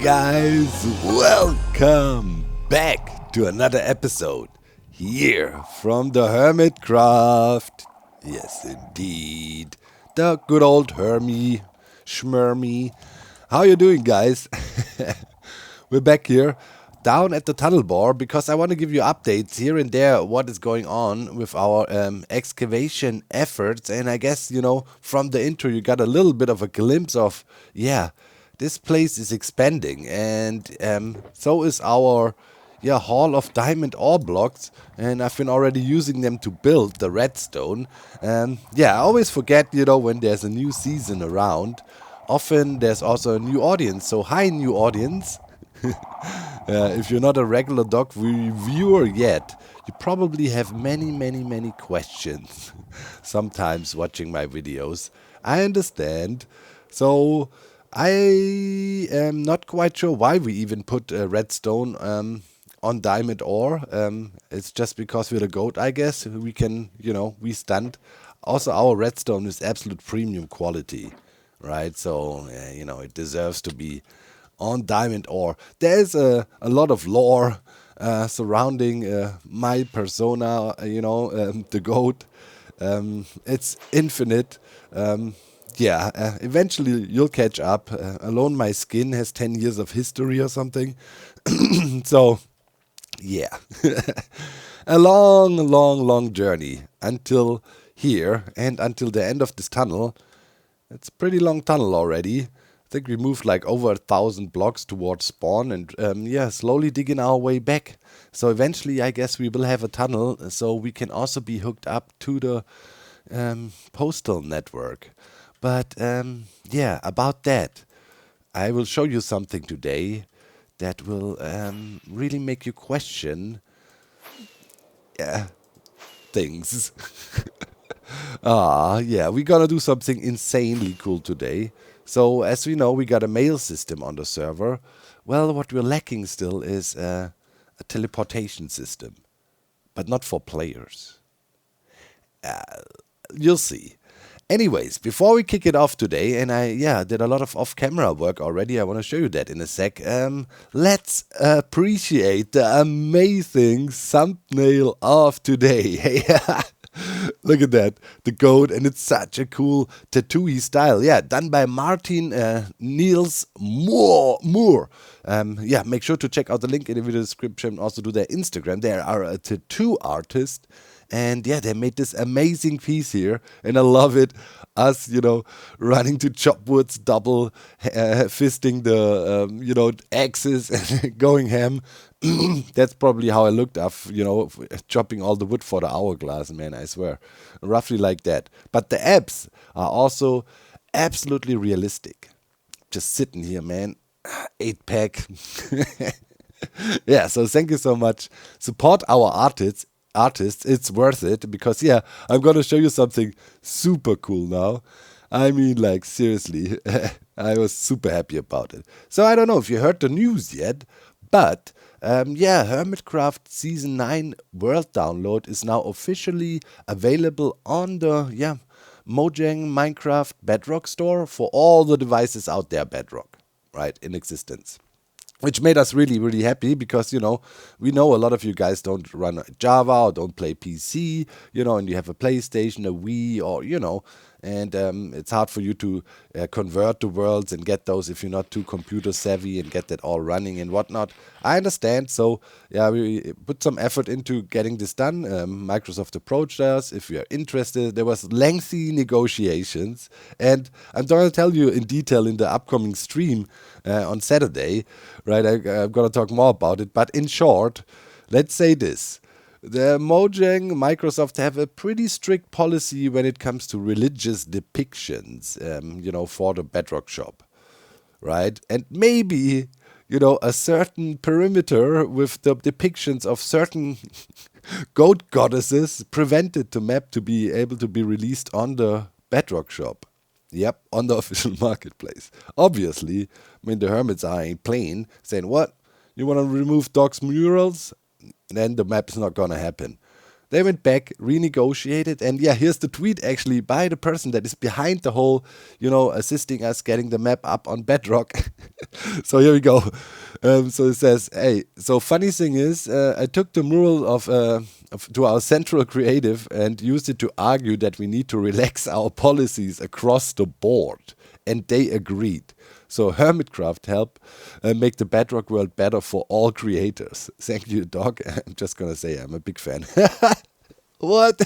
guys, welcome back to another episode here from the Hermitcraft. Yes, indeed, the good old Hermy, Schmermy. How you doing, guys? We're back here down at the tunnel bore because I want to give you updates here and there what is going on with our excavation efforts. And I guess, from the intro you got a little bit of a glimpse of, this place is expanding, and so is our hall of diamond ore blocks, and I've been already using them to build the redstone. I always forget, when there's a new season around, often there's also a new audience. So hi, new audience. If you're not a regular dog reviewer yet, you probably have many questions sometimes watching my videos. I understand. So I am not quite sure why we even put redstone on diamond ore. It's just because we're the goat, I guess. We can, we stunt. Also, our redstone is absolute premium quality, right? So, it deserves to be on diamond ore. There's a lot of lore surrounding my persona, the goat. It's infinite. Eventually you'll catch up. Alone my skin has 10 years of history or something. So, yeah. A long journey until here and until the end of this tunnel. It's a pretty long tunnel already. I think we moved like over 1,000 blocks towards spawn and slowly digging our way back. So eventually I guess we will have a tunnel so we can also be hooked up to the postal network. But about that, I will show you something today that will really make you question things. We're gonna do something insanely cool today. So as we know, we got a mail system on the server. Well, what we're lacking still is a teleportation system, but not for players. You'll see. Anyways, before we kick it off today, and I did a lot of off-camera work already, I want to show you that in a sec. Let's appreciate the amazing thumbnail of today. Hey, look at that, the goat, and it's such a cool tattooy style. Yeah, done by Martin Niels Moore. Make sure to check out the link in the video description. Also do their Instagram. They are a tattoo artist. And they made this amazing piece here, and I love it. Us, running to chop woods, double fisting the, axes and going ham. That's probably how I looked up, chopping all the wood for the hourglass, man, I swear. Roughly like that. But the abs are also absolutely realistic. Just sitting here, man. 8-pack. So thank you so much. Support our artists, it's worth it, because I'm gonna show you something super cool now. I mean, like, seriously, I was super happy about it. So I don't know if you heard the news yet, but Hermitcraft Season 9 World Download is now officially available on the Mojang Minecraft Bedrock store for all the devices out there, Bedrock, right, in existence. Which made us really happy because, we know a lot of you guys don't run Java or don't play PC, and you have a PlayStation, a Wii, or, and it's hard for you to convert the worlds and get those if you're not too computer savvy and get that all running and whatnot. I understand. So, we put some effort into getting this done. Microsoft approached us. If you're interested, there was lengthy negotiations. And I'm going to tell you in detail in the upcoming stream on Saturday, right? I'm going to talk more about it. But in short, let's say this. The Mojang, Microsoft have a pretty strict policy when it comes to religious depictions, for the Bedrock shop, right? And maybe, a certain perimeter with the depictions of certain goat goddesses prevented the map to be able to be released on the Bedrock shop. Yep, on the official marketplace. Obviously, the hermits are in plain saying, what? You want to remove dogs' murals? Then the map is not going to happen. They went back, renegotiated, and yeah, here's the tweet actually by the person that is behind the whole, assisting us getting the map up on Bedrock. So here we go. So it says, hey, so funny thing is, I took the mural to our central creative and used it to argue that we need to relax our policies across the board. And they agreed. So Hermitcraft help make the Bedrock world better for all creators. Thank you, Doc. I'm just going to say I'm a big fan. What?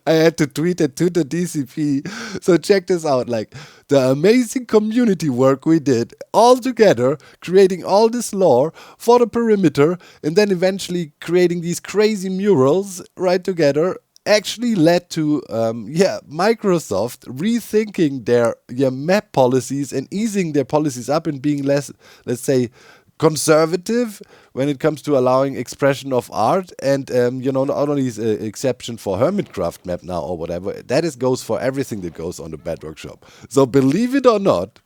I had to tweet it to the DCP. So check this out. Like, the amazing community work we did all together, creating all this lore for the perimeter, and then eventually creating these crazy murals right together, actually led to Microsoft rethinking their map policies and easing their policies up and being less, let's say, conservative when it comes to allowing expression of art. And not only is an exception for Hermitcraft map now or whatever, that goes for everything that goes on the Bedrock shop. So believe it or not,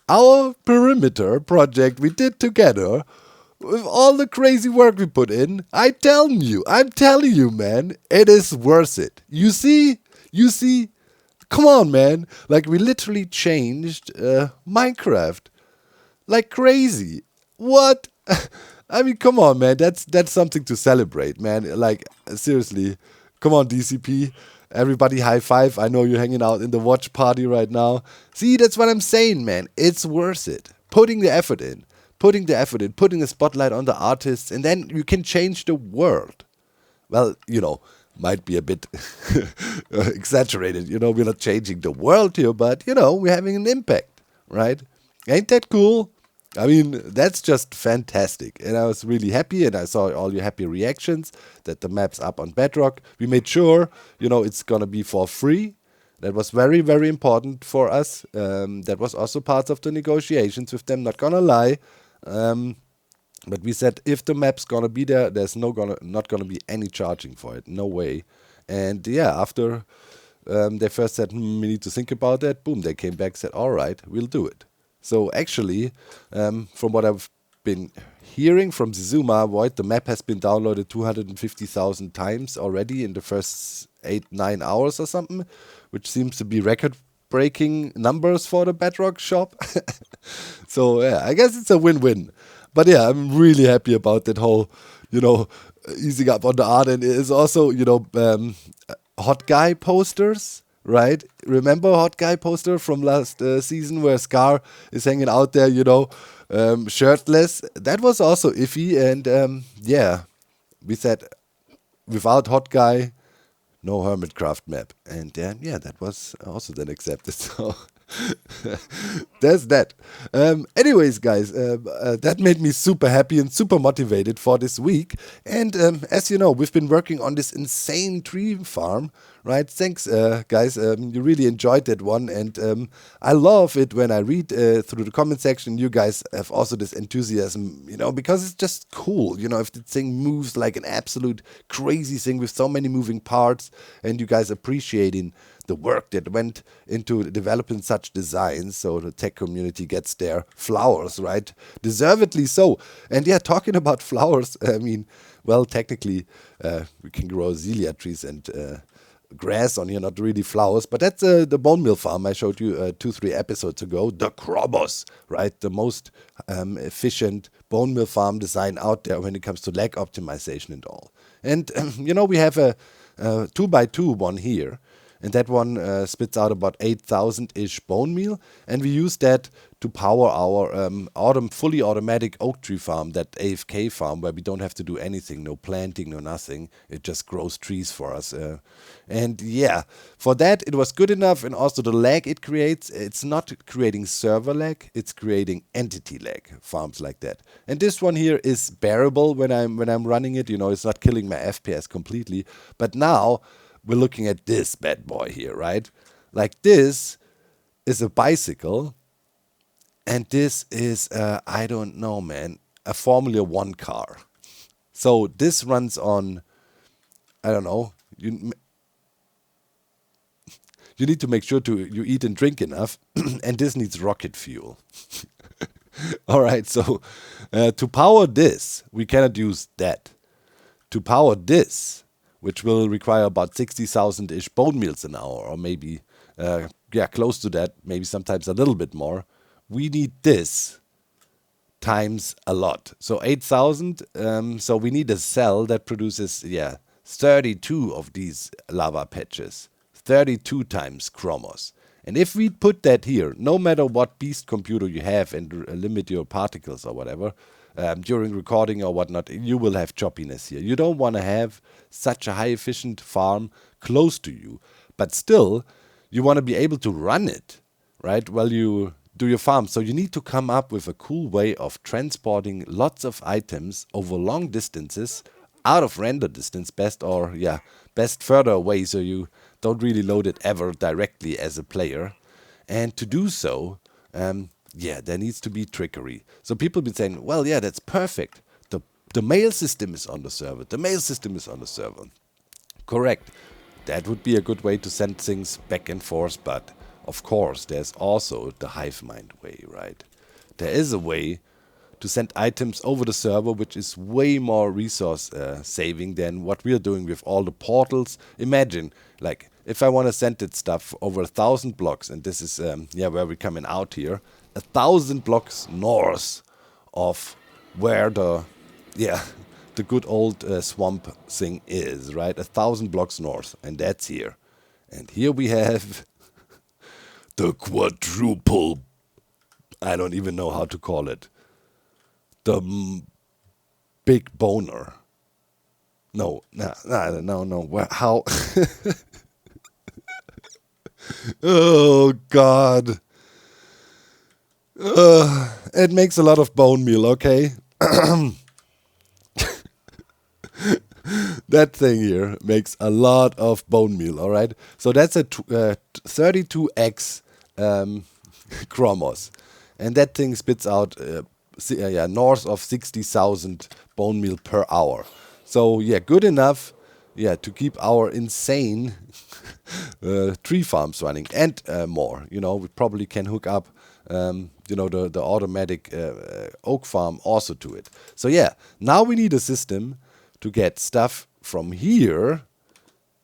our perimeter project we did together, with all the crazy work we put in, I'm telling you, man, it is worth it. You see, come on, man. Like, we literally changed Minecraft like crazy. What? I mean, come on, man. That's something to celebrate, man. Like, seriously, come on, DCP. Everybody high five. I know you're hanging out in the watch party right now. See, that's what I'm saying, man. It's worth it. Putting the effort in, putting the spotlight on the artists, and then you can change the world. Well, might be a bit exaggerated. We're not changing the world here, but, we're having an impact, right? Ain't that cool? I mean, that's just fantastic. And I was really happy, and I saw all your happy reactions that the map's up on Bedrock. We made sure, it's going to be for free. That was very, very important for us. That was also part of the negotiations with them, not going to lie. But we said if the map's gonna be there, there's not gonna be any charging for it, no way. And yeah, after they first said we need to think about that, boom, they came back, said all right, we'll do it. So actually, from what I've been hearing from Zizuma Void, the map has been downloaded 250,000 times already in the first 8-9 hours or something, which seems to be record-breaking numbers for the Bedrock shop. So yeah, I guess it's a win-win. But yeah, I'm really happy about that whole, easing up on the art. And it is also, hot guy posters, right? Remember hot guy poster from last season where Scar is hanging out there, shirtless? That was also iffy. And yeah, we said without hot guy, no Hermitcraft map. And then, yeah, that was also then accepted. So there's that. Anyways, guys, that made me super happy and super motivated for this week. And as you know, we've been working on this insane tree farm, right? Thanks, guys. You really enjoyed that one. And I love it when I read through the comment section. You guys have also this enthusiasm, because it's just cool. If the thing moves like an absolute crazy thing with so many moving parts, and you guys appreciating the work that went into developing such designs, so the tech community gets their flowers, right? Deservedly so. And yeah, talking about flowers, I mean, well, technically, we can grow azalea trees and grass on here, not really flowers, but that's the bone meal farm I showed you 2-3 episodes ago, the Krobos, right? The most efficient bone meal farm design out there when it comes to lag optimization and all. And, we have a 2x2 one here. And that one spits out about 8,000-ish bone meal. And we use that to power our fully automatic oak tree farm, that AFK farm, where we don't have to do anything, no planting, no nothing. It just grows trees for us. And yeah, for that, it was good enough. And also the lag it creates, it's not creating server lag, it's creating entity lag, farms like that. And this one here is bearable when I'm running it. It's not killing my FPS completely. But now we're looking at this bad boy here, right? Like, this is a bicycle, and this is, I don't know, man, a Formula 1 car. So this runs on, I don't know, you need to make sure you eat and drink enough, and this needs rocket fuel. All right, so to power this, we cannot use that. To power this, which will require about 60,000-ish bone meals an hour, or maybe, yeah, close to that, maybe sometimes a little bit more. We need this times a lot. So 8,000, so we need a cell that produces, yeah, 32 of these lava patches. 32 times chromos. And if we put that here, no matter what beast computer you have and limit your particles or whatever, during recording or whatnot, you will have choppiness here. You don't want to have such a high efficient farm close to you. But still, you want to be able to run it, right, while you do your farm. So you need to come up with a cool way of transporting lots of items over long distances, out of render distance best, or yeah, best further away, so you don't really load it ever directly as a player. And to do so, yeah, there needs to be trickery. So people be saying, well, yeah, that's perfect. The mail system is on the server. The mail system is on the server. Correct. That would be a good way to send things back and forth, but of course, there's also the hive mind way, right? There is a way to send items over the server, which is way more resource saving than what we are doing with all the portals. Imagine, like, if I want to send it stuff over 1,000 blocks, and this is, yeah, where we're coming out here, 1,000 blocks north of where the, yeah, the good old swamp thing is, right? 1,000 blocks north, and that's here. And here we have the quadruple, I don't even know how to call it, the big boner. No. How? Oh, God. It makes a lot of bone meal, okay? That thing here makes a lot of bone meal, all right? So that's a 32x chromos. And that thing spits out yeah, north of 60,000 bone meal per hour. So yeah, good enough, yeah, to keep our insane tree farms running and more. You know, we probably can hook up, you know, the automatic oak farm also to it. So yeah, now we need a system to get stuff from here.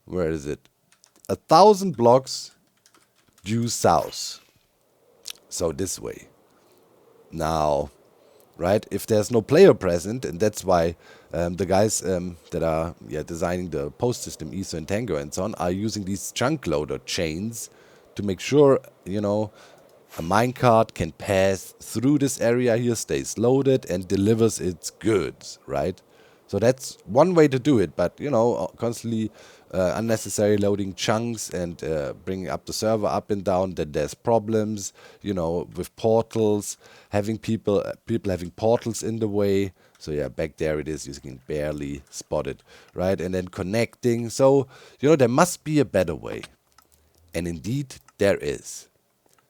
Where is it? 1,000 blocks due south. So this way. Now, right, if there's no player present, and that's why the guys that are designing the post system, Ether and Tango and so on, are using these chunk loader chains to make sure, you know, a minecart can pass through this area here, stays loaded, and delivers its goods, right? So that's one way to do it, but, you know, constantly unnecessary loading chunks and bringing up the server up and down, then there's problems, you know, with portals, having people having portals in the way. So yeah, back there it is, you can barely spot it, right? And then connecting. So, you know, there must be a better way. And indeed, there is.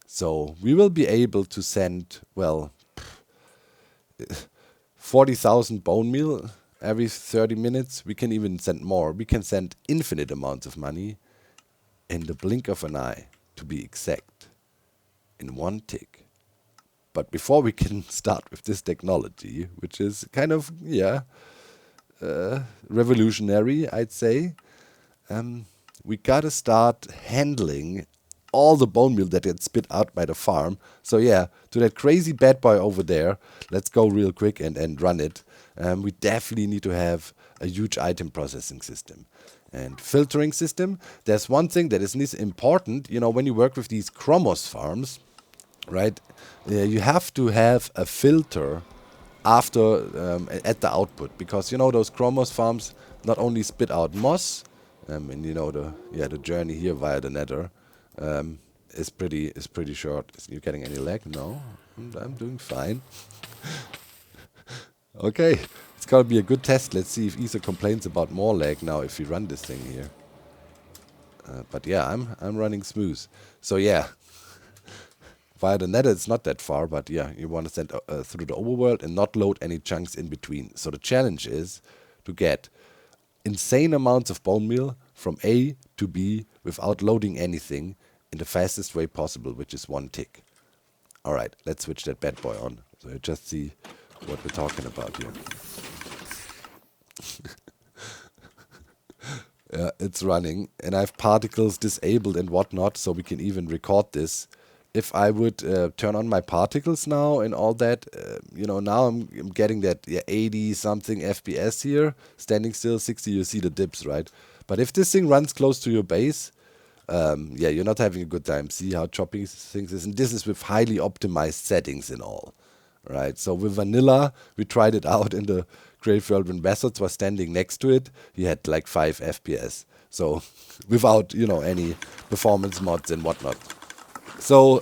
So we will be able to send, well, 40,000 bone meal every 30 minutes. We can even send more. We can send infinite amounts of money in the blink of an eye, to be exact, in one tick. But before we can start with this technology, which is kind of, yeah, revolutionary, I'd say, we gotta start handling all the bone meal that gets spit out by the farm. So yeah, to that crazy bad boy over there, let's go real quick and run it. We definitely need to have a huge item processing system and filtering system. There's one thing that is important, you know, when you work with these chromos farms, right? You have to have a filter after at the output, because, you know, those chromos farms not only spit out moss, and you know, the journey here via the nether is pretty short. Is you getting any lag? No, I'm doing fine. Okay, it's gonna be a good test. Let's see if Ether complains about more lag now if we run this thing here. But yeah, I'm running smooth. So yeah, via the nether it's not that far, but yeah, you want to send through the overworld and not load any chunks in between. So the challenge is to get insane amounts of bone meal from A to B without loading anything in the fastest way possible, which is one tick. Alright, let's switch that bad boy on, so you just see what we're talking about here. It's running, and I have particles disabled and whatnot, so we can even record this. If I would turn on my particles now and all that, now I'm getting that 80 something FPS here, standing still, 60, you see the dips, right? But if this thing runs close to your base, you're not having a good time. See how choppy things is, and this is with highly optimized settings and all, right? So with vanilla, we tried it out in the graveyard when Wizards was standing next to it. He had like 5 FPS, so without any performance mods and whatnot. So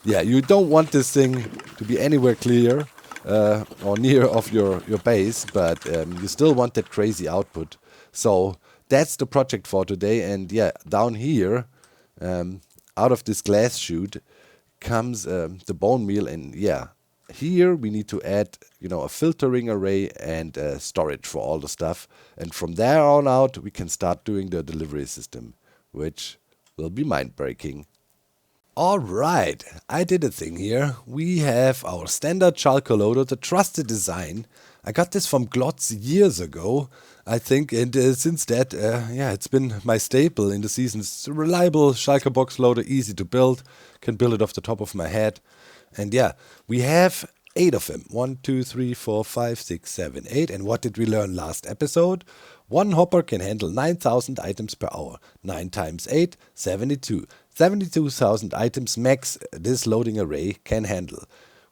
yeah, you don't want this thing to be anywhere clear or near of your base, but you still want that crazy output. So that's the project for today. And yeah, down here, out of this glass chute comes the bone meal, and yeah, here we need to add a filtering array and storage for all the stuff, and from there on out we can start doing the delivery system, which will be mind-breaking. Alright, I did a thing here. We have our standard charcoal loader, the trusted design. I got this from Glotz years ago, I think, and since that, it's been my staple in the seasons. It's a reliable Schalke box loader, easy to build, can build it off the top of my head. And yeah, we have 8 of them. 1, 2, 3, 4, 5, 6, 7, 8. And what did we learn last episode? One hopper can handle 9,000 items per hour. 9 times 8, 72. 72,000 items max this loading array can handle.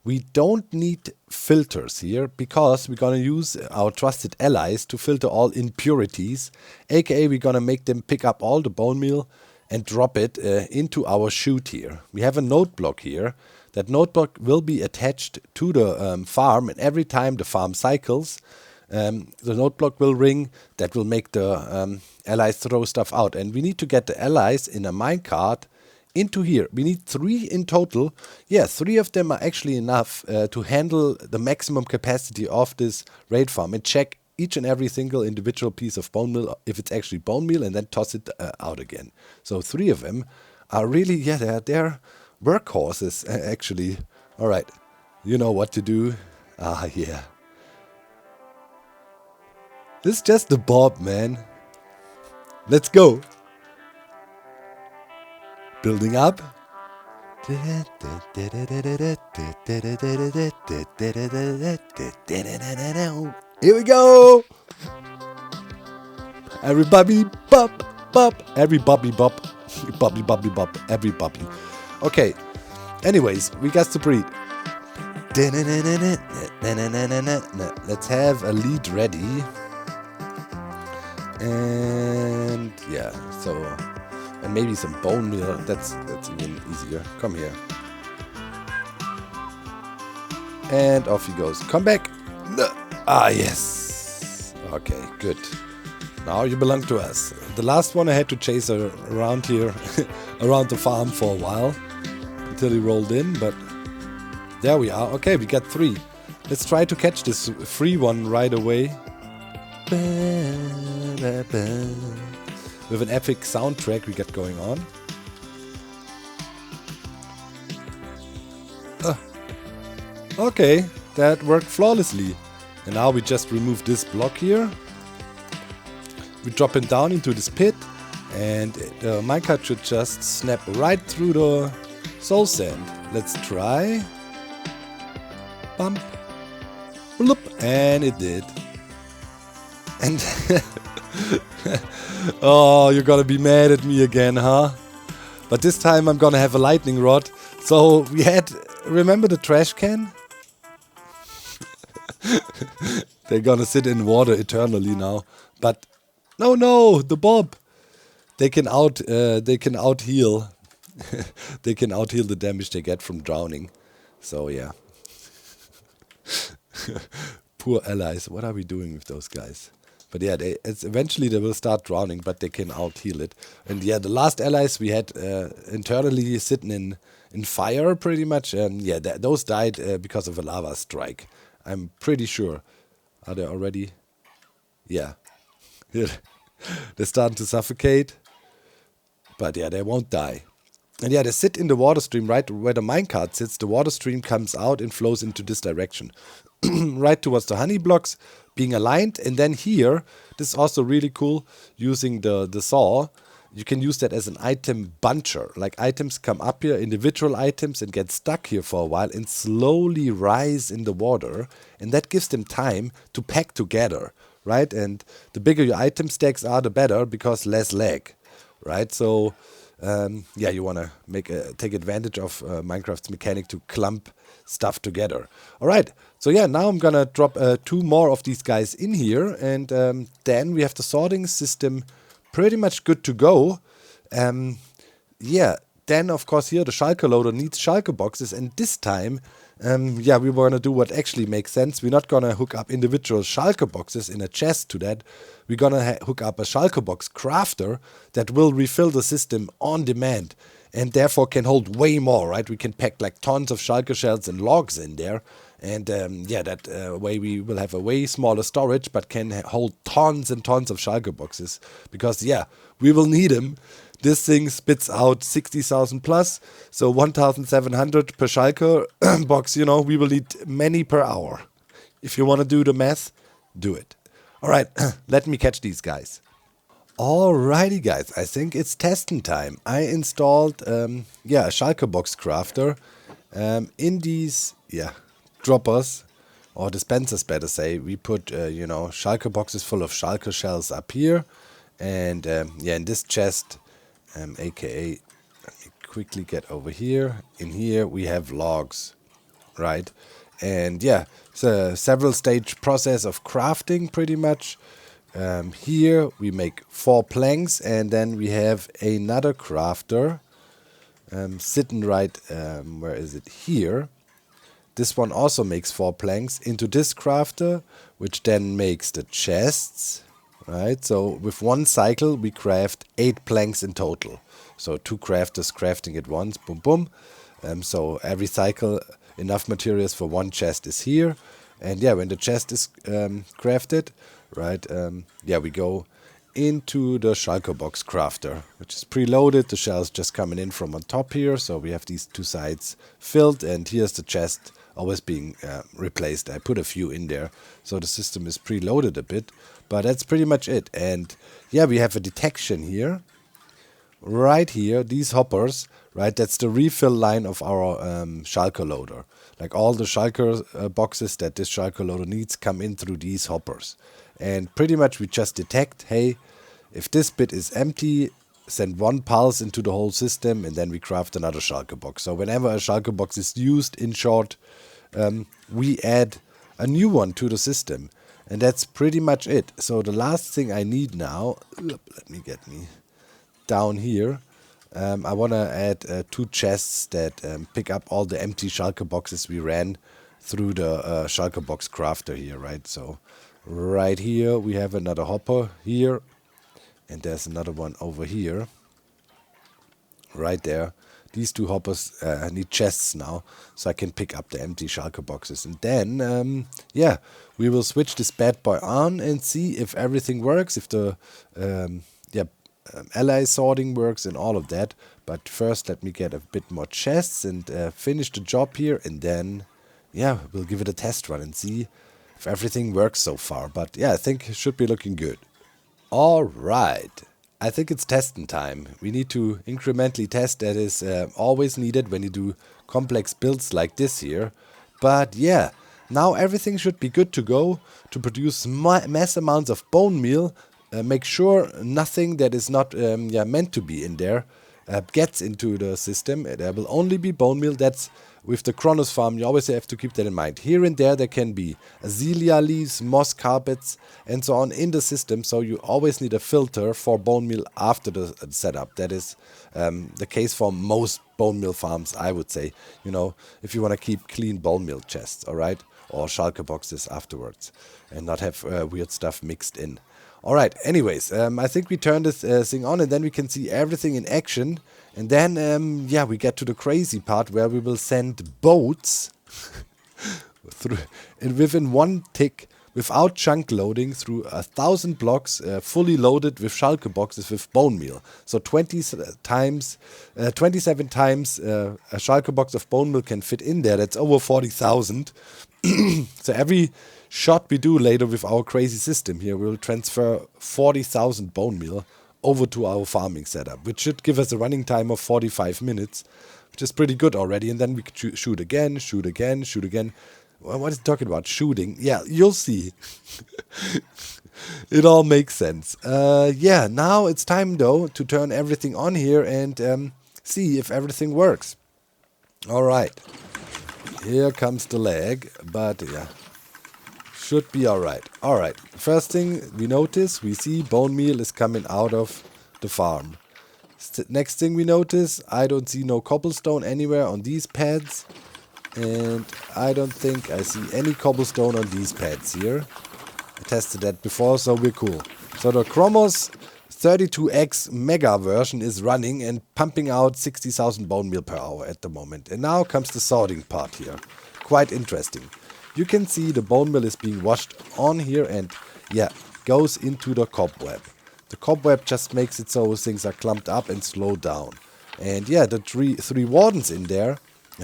We don't need filters here because we're gonna use our trusted allies to filter all impurities, aka we're gonna make them pick up all the bone meal and drop it into our chute here. We have a note block here. That note block will be attached to the farm, and every time the farm cycles, the note block will ring. That will make the allies throw stuff out, and we need to get the allies in a minecart into here. We need 3 in total. Yeah, 3 of them are actually enough to handle the maximum capacity of this raid farm, and check each and every single individual piece of bone meal if it's actually bone meal, and then toss it out again. So 3 of them are really, they're workhorses actually. All right, you know what to do. Yeah. This is just the bob, man. Let's go. Building up. Here we go. Everybody bop, bop. Every bobby bop. Bobby, bobby, bop. Every bobby. Okay. Anyways, we got to breed. Let's have a lead ready. And yeah, so, and maybe some bone meal. That's even easier. Come here. And off he goes. Come back. Yes. Okay, good. Now you belong to us. The last one I had to chase around here, around the farm for a while, until he rolled in, but there we are. Okay, we got 3. Let's try to catch this free one right away. With an epic soundtrack we got going on. Okay, that worked flawlessly. And now we just remove this block here. We drop him down into this pit, and the minecart should just snap right through the soul sand. Let's try. Bump. Bloop. And it did. And oh, you're gonna be mad at me again, huh? But this time I'm gonna have a lightning rod. So we had, remember the trash can? They're gonna sit in water eternally now. But no, the bob. They can out heal. They can out heal the damage they get from drowning. So yeah. Poor allies. What are we doing with those guys? But yeah, eventually they will start drowning, but they can out heal it. And yeah, the last allies we had internally sitting in fire pretty much. And yeah, those died because of a lava strike. I'm pretty sure. Are they already? Yeah. They're starting to suffocate. But yeah, they won't die. And yeah, they sit in the water stream right where the minecart sits. The water stream comes out and flows into this direction, right towards the honey blocks being aligned. And then here, this is also really cool, using the saw. You can use that as an item buncher. Like items come up here, individual items, and get stuck here for a while and slowly rise in the water. And that gives them time to pack together, right? And the bigger your item stacks are, the better, because less lag, right? So yeah, you want to take advantage of Minecraft's mechanic to clump stuff together. All right, so yeah, now I'm gonna drop 2 more of these guys in here, and then we have the sorting system pretty much good to go. Yeah, then of course here the shulker loader needs shulker boxes, and this time, yeah, we want to do what actually makes sense. We're not gonna hook up individual shulker boxes in a chest to that. We're gonna hook up a shulker box crafter that will refill the system on demand, and therefore can hold way more, right? We can pack like tons of shulker shells and logs in there, and yeah, that way we will have a way smaller storage, but can hold tons and tons of shulker boxes, because yeah, we will need them. This thing spits out 60,000 plus, so 1,700 per shulker box. You know, we will need many per hour. If you want to do the math, do it. All right, let me catch these guys. Alrighty guys, I think it's testing time. I installed yeah, a shulker box crafter in these droppers, or dispensers better say. We put you know, shulker boxes full of shulker shells up here, and yeah, in this chest, aka, let me quickly get over here. In here we have logs, right? And yeah, it's a several stage process of crafting pretty much. Here we make 4 planks, and then we have another crafter sitting right, where is it? Here. This one also makes 4 planks into this crafter, which then makes the chests, right? So with one cycle we craft 8 planks in total. So 2 crafters crafting it once, boom boom. So every cycle enough materials for 1 chest is here. And yeah, when the chest is crafted, right, yeah, we go into the shulker box crafter, which is preloaded. The shells just coming in from on top here, so we have these 2 sides filled, and here's the chest always being replaced. I put a few in there, so the system is preloaded a bit, but that's pretty much it. And yeah, we have a detection here, right here, these hoppers, right, that's the refill line of our shulker loader. Like all the shulker boxes that this shulker loader needs come in through these hoppers. And pretty much we just detect, hey, if this bit is empty, send 1 pulse into the whole system, and then we craft another shulker box. So whenever a shulker box is used, in short, we add a new one to the system. And that's pretty much it. So the last thing I need now, let me get me down here. I want to add 2 chests that pick up all the empty shulker boxes we ran through the shulker box crafter here, right? So right here we have another hopper here, and there's another one over here, right there. These 2 hoppers need chests now, so I can pick up the empty shulker boxes. And then, yeah, we will switch this bad boy on and see if everything works, if the ally sorting works and all of that. But first, let me get a bit more chests and finish the job here, and then, yeah, we'll give it a test run and see if everything works so far. But yeah, I think it should be looking good. All right. I think it's testing time. We need to incrementally test. That is always needed when you do complex builds like this here. But yeah, now everything should be good to go to produce mass amounts of bone meal. Make sure nothing that is not meant to be in there gets into the system. There will only be bone meal. That's with the Kronos farm, you always have to keep that in mind. Here and there can be azalea leaves, moss carpets, and so on in the system, so you always need a filter for bone meal after the setup. That is the case for most bone meal farms, I would say, you know, if you want to keep clean bone meal chests, alright, or shulker boxes afterwards, and not have weird stuff mixed in. Alright, anyways, I think we turn this thing on, and then we can see everything in action. And then, yeah, we get to the crazy part where we will send boats through, and within 1 tick, without chunk loading through 1,000 blocks, fully loaded with shulker boxes with bone meal. So 27 times a shulker box of bone meal can fit in there. That's over 40,000. So every shot we do later with our crazy system here, we'll transfer 40,000 bone meal over to our farming setup, which should give us a running time of 45 minutes, which is pretty good already. And then we could shoot again, shoot again, shoot again. Well, what is it talking about? Shooting. Yeah, you'll see. It all makes sense. Yeah, now it's time, though, to turn everything on here and see if everything works. All right. Here comes the lag, but yeah, should be all right. All right. First thing we notice, we see bone meal is coming out of the farm. Next thing we notice, I don't see no cobblestone anywhere on these pads. And I don't think I see any cobblestone on these pads here. I tested that before, so we're cool. So the Chromos 32X Mega version is running and pumping out 60,000 bone meal per hour at the moment. And now comes the sorting part here. Quite interesting. You can see the bone meal is being washed on here and, yeah, goes into the cobweb. The cobweb just makes it so things are clumped up and slowed down. And yeah, the three wardens in there,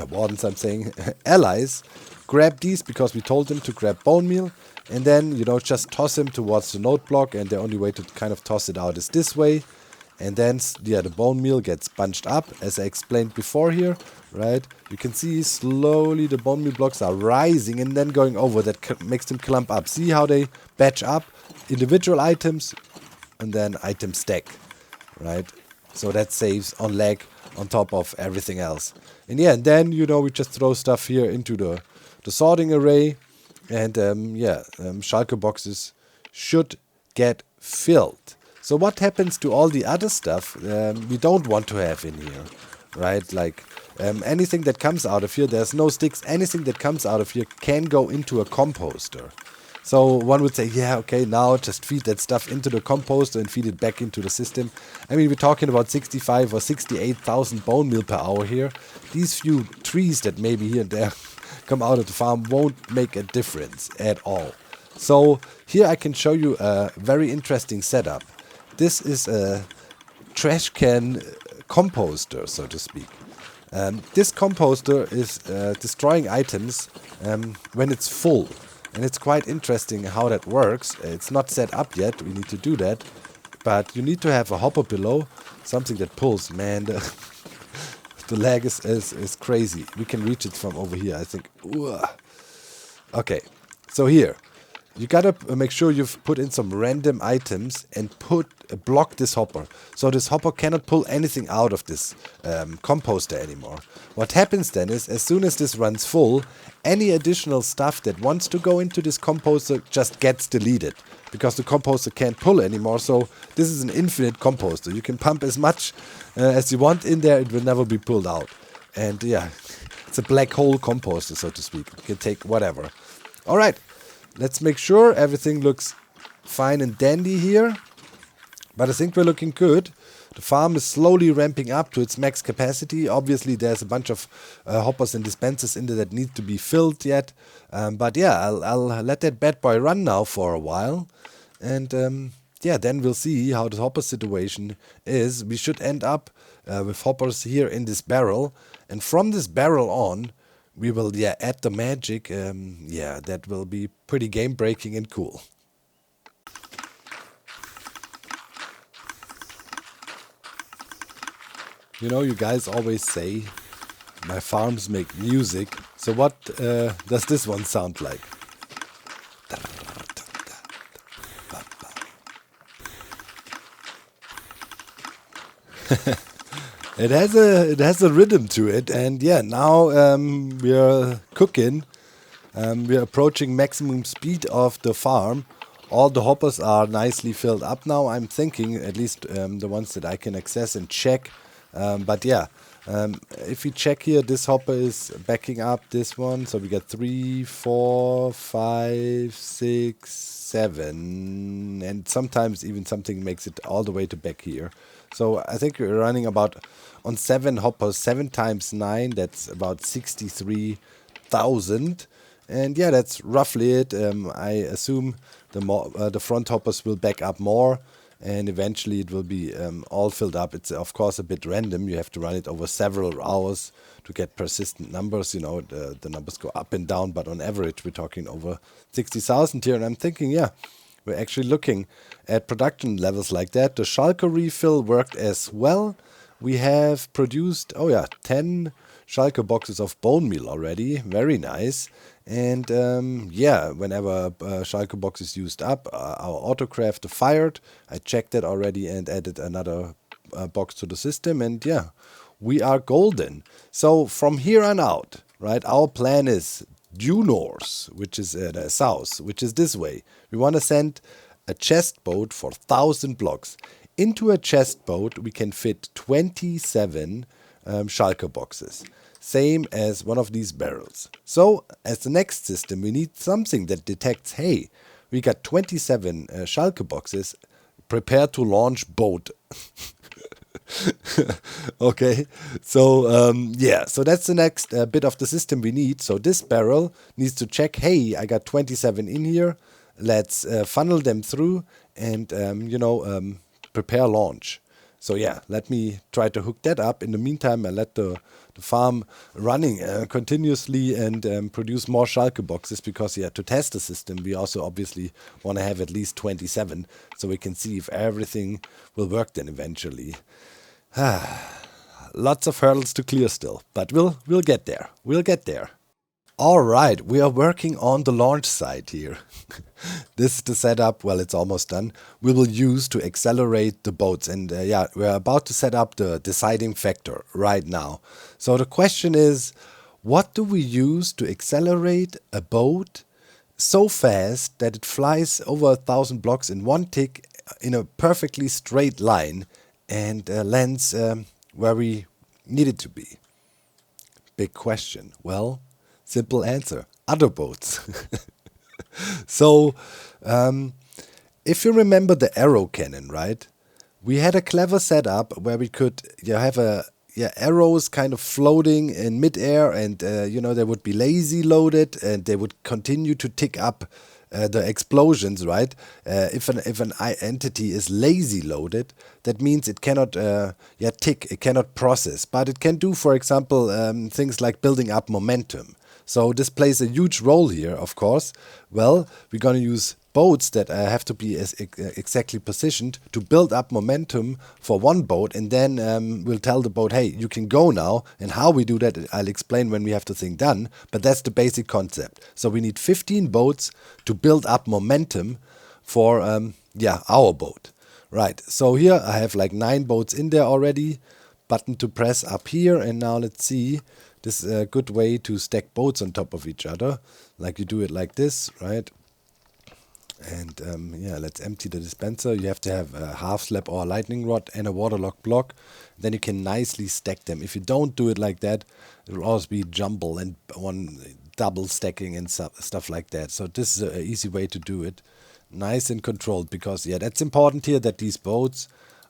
wardens I'm saying, allies, grab these because we told them to grab bone meal. And then, you know, just toss them towards the node block, and the only way to kind of toss it out is this way. And then, yeah, the bone meal gets bunched up, as I explained before here, right? You can see slowly the bone meal blocks are rising and then going over. That makes them clump up. See how they batch up? Individual items and then item stack, right? So that saves on lag on top of everything else. And yeah, and then, you know, we just throw stuff here into the sorting array. And shulker boxes should get filled. So what happens to all the other stuff we don't want to have in here, right? Like anything that comes out of here, there's no sticks, anything that comes out of here can go into a composter. So one would say, yeah, okay, now just feed that stuff into the composter and feed it back into the system. I mean, we're talking about 65 or 68,000 bone meal per hour here. These few trees that maybe here and there come out of the farm won't make a difference at all. So here I can show you a very interesting setup. This is a trash can composter, so to speak. This composter is destroying items when it's full. And it's quite interesting how that works. It's not set up yet, we need to do that. But you need to have a hopper below, something that pulls. Man, the lag is crazy. We can reach it from over here, I think. Ooh. Okay, so here. You gotta make sure you've put in some random items and block this hopper. So this hopper cannot pull anything out of this composter anymore. What happens then is, as soon as this runs full, any additional stuff that wants to go into this composter just gets deleted. Because the composter can't pull anymore, so this is an infinite composter. You can pump as much as you want in there, it will never be pulled out. And yeah, it's a black hole composter, so to speak. You can take whatever. Alright, let's make sure everything looks fine and dandy here. But I think we're looking good. The farm is slowly ramping up to its max capacity. Obviously, there's a bunch of hoppers and dispensers in there that need to be filled yet. But yeah, I'll let that bad boy run now for a while. And yeah, then we'll see how the hopper situation is. We should end up with hoppers here in this barrel. And from this barrel on, we will add the magic. That will be pretty game-breaking and cool. You know, you guys always say my farms make music. So what does this one sound like? It has a rhythm to it, and yeah, now we are cooking. We are approaching maximum speed of the farm. All the hoppers are nicely filled up now. I'm thinking, at least the ones that I can access and check. But yeah, if we check here, this hopper is backing up this one. So we got 3, 4, 5, 6, 7. And sometimes even something makes it all the way to back here. So I think we're running about on 7 hoppers, 7 times 9. That's about 63,000. And yeah, that's roughly it. I assume the front hoppers will back up more, and eventually it will be all filled up. It's of course a bit random. You have to run it over several hours to get persistent numbers. You know, the numbers go up and down, but on average we're talking over 60,000 here. And I'm thinking, yeah, we're actually looking at production levels like that. The Schalke refill worked as well. We have produced, oh yeah, 10 Schalke boxes of bone meal already. Very nice. And yeah, whenever Schalke box is used up, our autocraft fired. I checked that already and added another box to the system. And yeah, we are golden. So from here on out, right, our plan is due north, which is the south, which is this way. We want to send a chest boat for 1,000 blocks. Into a chest boat, we can fit 27 Schalke boxes. Same as one of these barrels. So, as the next system, we need something that detects, hey, we got 27 Schalke boxes, prepare to launch boat. Okay, so yeah, so that's the next bit of the system we need. So this barrel needs to check, hey, I got 27 in here, let's funnel them through and, prepare launch. So yeah, let me try to hook that up. In the meantime, I let the farm running continuously and produce more Schalke boxes because, yeah, to test the system, we also obviously want to have at least 27 so we can see if everything will work then eventually. Lots of hurdles to clear still, but we'll get there. We'll get there. All right, we are working on the launch site here. This is the setup, well, it's almost done, we will use to accelerate the boats. And yeah, we're about to set up the deciding factor right now. So the question is, what do we use to accelerate a boat so fast that it flies over 1,000 blocks in one tick in a perfectly straight line and lands where we need it to be? Big question. Well, simple answer, other boats. So, if you remember the arrow cannon, right? We had a clever setup where we could have arrows kind of floating in midair, and they would be lazy loaded, and they would continue to tick up the explosions, right? If an entity is lazy loaded, that means it cannot tick, it cannot process, but it can do, for example, things like building up momentum. So this plays a huge role here, of course. Well, we're going to use boats that have to be exactly positioned to build up momentum for one boat, and then we'll tell the boat, hey, you can go now. And how we do that, I'll explain when we have the thing done, but that's the basic concept. So we need 15 boats to build up momentum for our boat. Right, so here I have like 9 boats in there already. Button to press up here, and now let's see. This is a good way to stack boats on top of each other. Like you do it like this, right? And let's empty the dispenser. You have to have a half slab or a lightning rod and a waterlock block. Then you can nicely stack them. If you don't do it like that, it will always be jumble and one double stacking and stuff like that. So this is an easy way to do it. Nice and controlled, because that's important here, that these boats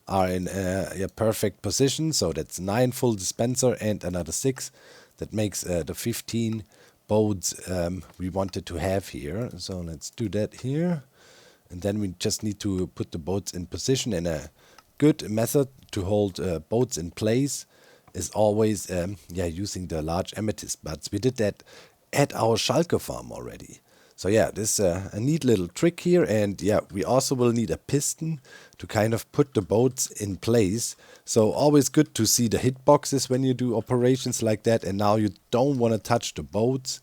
are in a perfect position. So that's 9 full dispenser and another 6. That makes the 15 boats we wanted to have here. So let's do that here. And then we just need to put the boats in position. And a good method to hold boats in place is always using the large amethyst buds. We did that at our Schalke farm already. So yeah, this is a neat little trick here. And yeah, we also will need a piston to kind of put the boats in place. So always good to see the hitboxes when you do operations like that. And now you don't want to touch the boats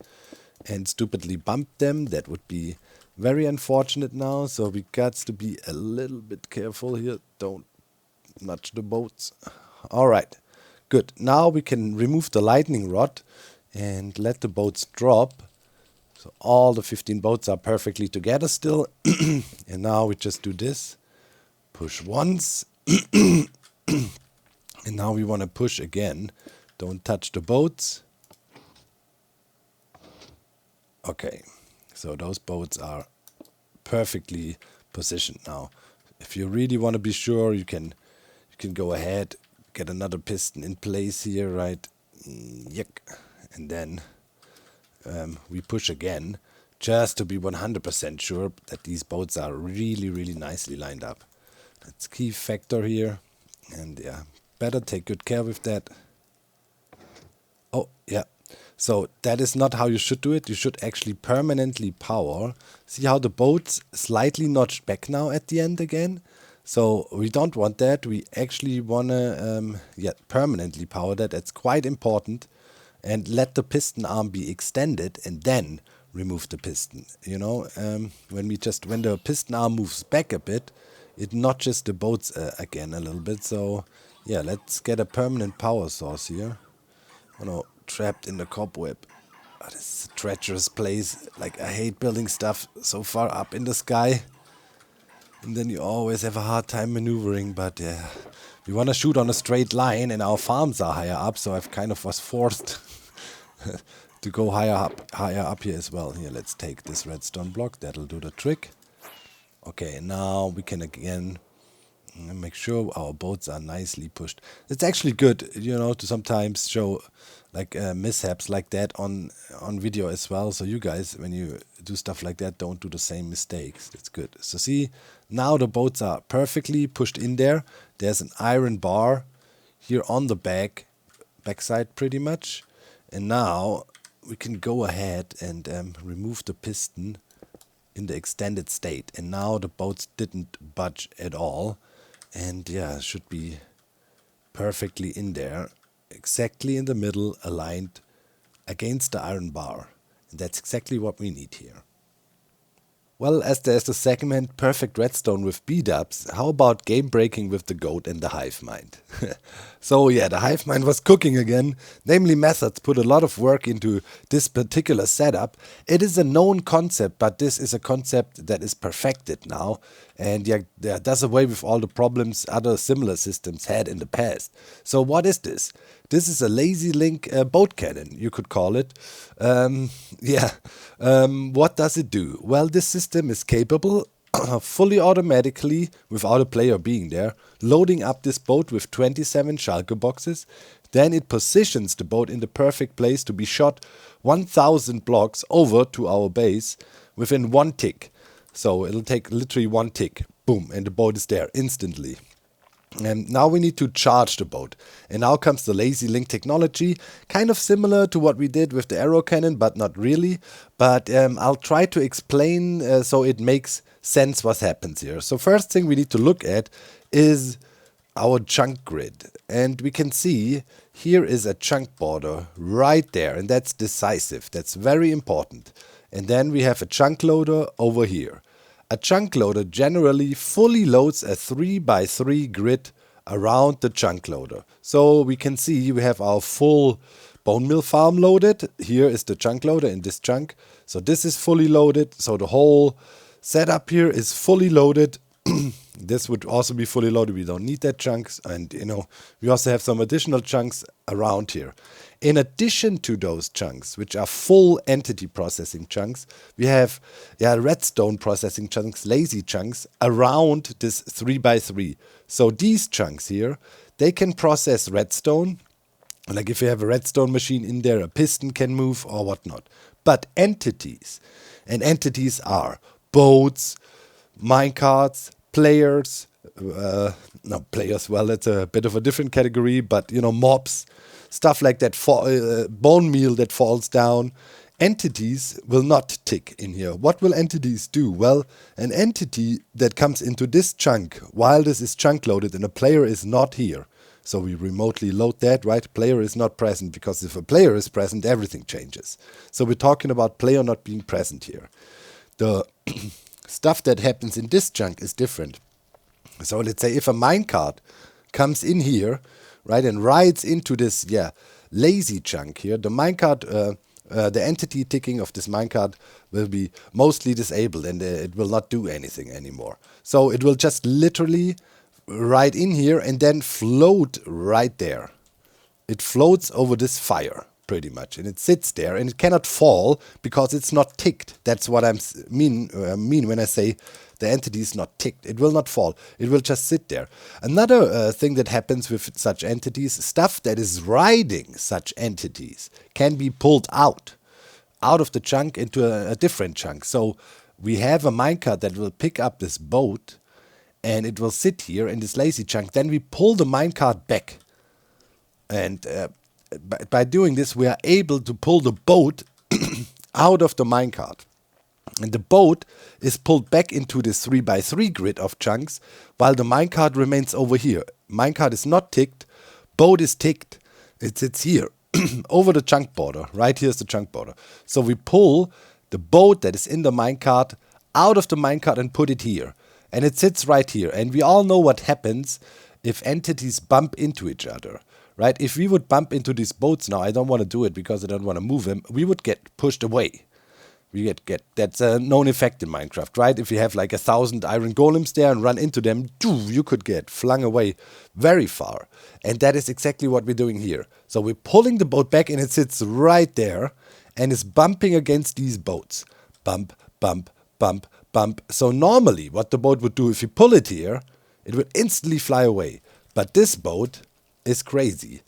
and stupidly bump them. That would be very unfortunate now. So we got to be a little bit careful here. Don't nudge the boats. All right, good. Now we can remove the lightning rod and let the boats drop. So all the 15 boats are perfectly together still. And now we just do this. Push once. And now we want to push again. Don't touch the boats. Okay. So those boats are perfectly positioned now. If you really want to be sure, you can go ahead, get another piston in place here, right? Yuck. And then we push again, just to be 100% sure that these boats are really, really nicely lined up. That's key factor here. And yeah, better take good care with that. Oh, yeah. So that is not how you should do it. You should actually permanently power. See how the boat's slightly notched back now at the end again? So we don't want that. We actually want to permanently power that. That's quite important. And let the piston arm be extended and then remove the piston. You know, when the piston arm moves back a bit, it notches the boats again a little bit. So yeah, let's get a permanent power source here. Oh no, trapped in the cobweb. Oh, this is a treacherous place. Like, I hate building stuff so far up in the sky. And then you always have a hard time maneuvering. But yeah, we want to shoot on a straight line and our farms are higher up. So I've kind of was forced to go higher up here as well. Here, let's take this redstone block. That'll do the trick. Okay, now we can again make sure our boats are nicely pushed. It's actually good, you know, to sometimes show like mishaps like that on video as well. So you guys, when you do stuff like that, don't do the same mistakes. That's good. So see, now the boats are perfectly pushed in there. There's an iron bar here on the backside pretty much. And now we can go ahead and remove the piston in the extended state. And now the boats didn't budge at all. And yeah, should be perfectly in there, exactly in the middle, aligned against the iron bar. And that's exactly what we need here. Well, as there's the segment Perfect Redstone with B-dubs, how about game breaking with the goat and the hive mind? So yeah, the hive mind was cooking again. Namely, Methods put a lot of work into this particular setup. It is a known concept, but this is a concept that is perfected now. And yeah, that does away with all the problems other similar systems had in the past. So what is this? This is a lazy link boat cannon, you could call it. What does it do? Well, this system is capable fully automatically, without a player being there, loading up this boat with 27 shulker boxes. Then it positions the boat in the perfect place to be shot 1000 blocks over to our base within one tick. So it'll take literally one tick. Boom, and the boat is there instantly. And now we need to charge the boat. And now comes the lazy link technology, kind of similar to what we did with the arrow cannon, but not really. But I'll try to explain so it makes sense what happens here. So first thing we need to look at is our chunk grid. And we can see here is a chunk border right there. And that's decisive. That's very important. And then we have a chunk loader over here. A chunk loader generally fully loads a 3x3 grid around the chunk loader. So we can see we have our full bone meal farm loaded. Here is the chunk loader in this chunk. So this is fully loaded. So the whole setup here is fully loaded. This would also be fully loaded. We don't need that chunks. And you know, we also have some additional chunks around here. In addition to those chunks, which are full entity processing chunks, we have redstone processing chunks, lazy chunks, around this 3x3. So these chunks here, they can process redstone. Like if you have a redstone machine in there, a piston can move or whatnot. But entities, and entities are boats, minecarts, players, players, well, that's a bit of a different category, but you know, mobs, stuff like that, bone meal that falls down. Entities will not tick in here. What will entities do? Well, an entity that comes into this chunk while this is chunk loaded and a player is not here. So we remotely load that, right? Player is not present, because if a player is present, everything changes. So we're talking about player not being present here. The stuff that happens in this chunk is different. So let's say if a minecart comes in here, right, and rides into this lazy chunk here, the minecart, the entity ticking of this minecart will be mostly disabled, and it will not do anything anymore. So it will just literally ride in here and then float right there. It floats over this fire pretty much, and it sits there, and it cannot fall because it's not ticked. That's what I mean when I say the entity is not ticked. It will not fall. It will just sit there. Another thing that happens with such entities, stuff that is riding such entities can be pulled out out of the chunk into a different chunk. So we have a minecart that will pick up this boat, and it will sit here in this lazy chunk. Then we pull the minecart back. And by doing this, we are able to pull the boat out of the minecart. And the boat is pulled back into this 3x3 grid of chunks, while the minecart remains over here. Minecart is not ticked, boat is ticked. It sits here, over the chunk border. Right here is the chunk border. So we pull the boat that is in the minecart out of the minecart and put it here. And it sits right here. And we all know what happens if entities bump into each other. Right? If we would bump into these boats now, I don't want to do it because I don't want to move them, we would get pushed away. We get that's a known effect in Minecraft, right? If you have like 1,000 iron golems there and run into them, you could get flung away very far. And that is exactly what we're doing here. So we're pulling the boat back and it sits right there and is bumping against these boats. Bump, bump, bump, bump. So normally what the boat would do if you pull it here, it would instantly fly away. But this boat is crazy.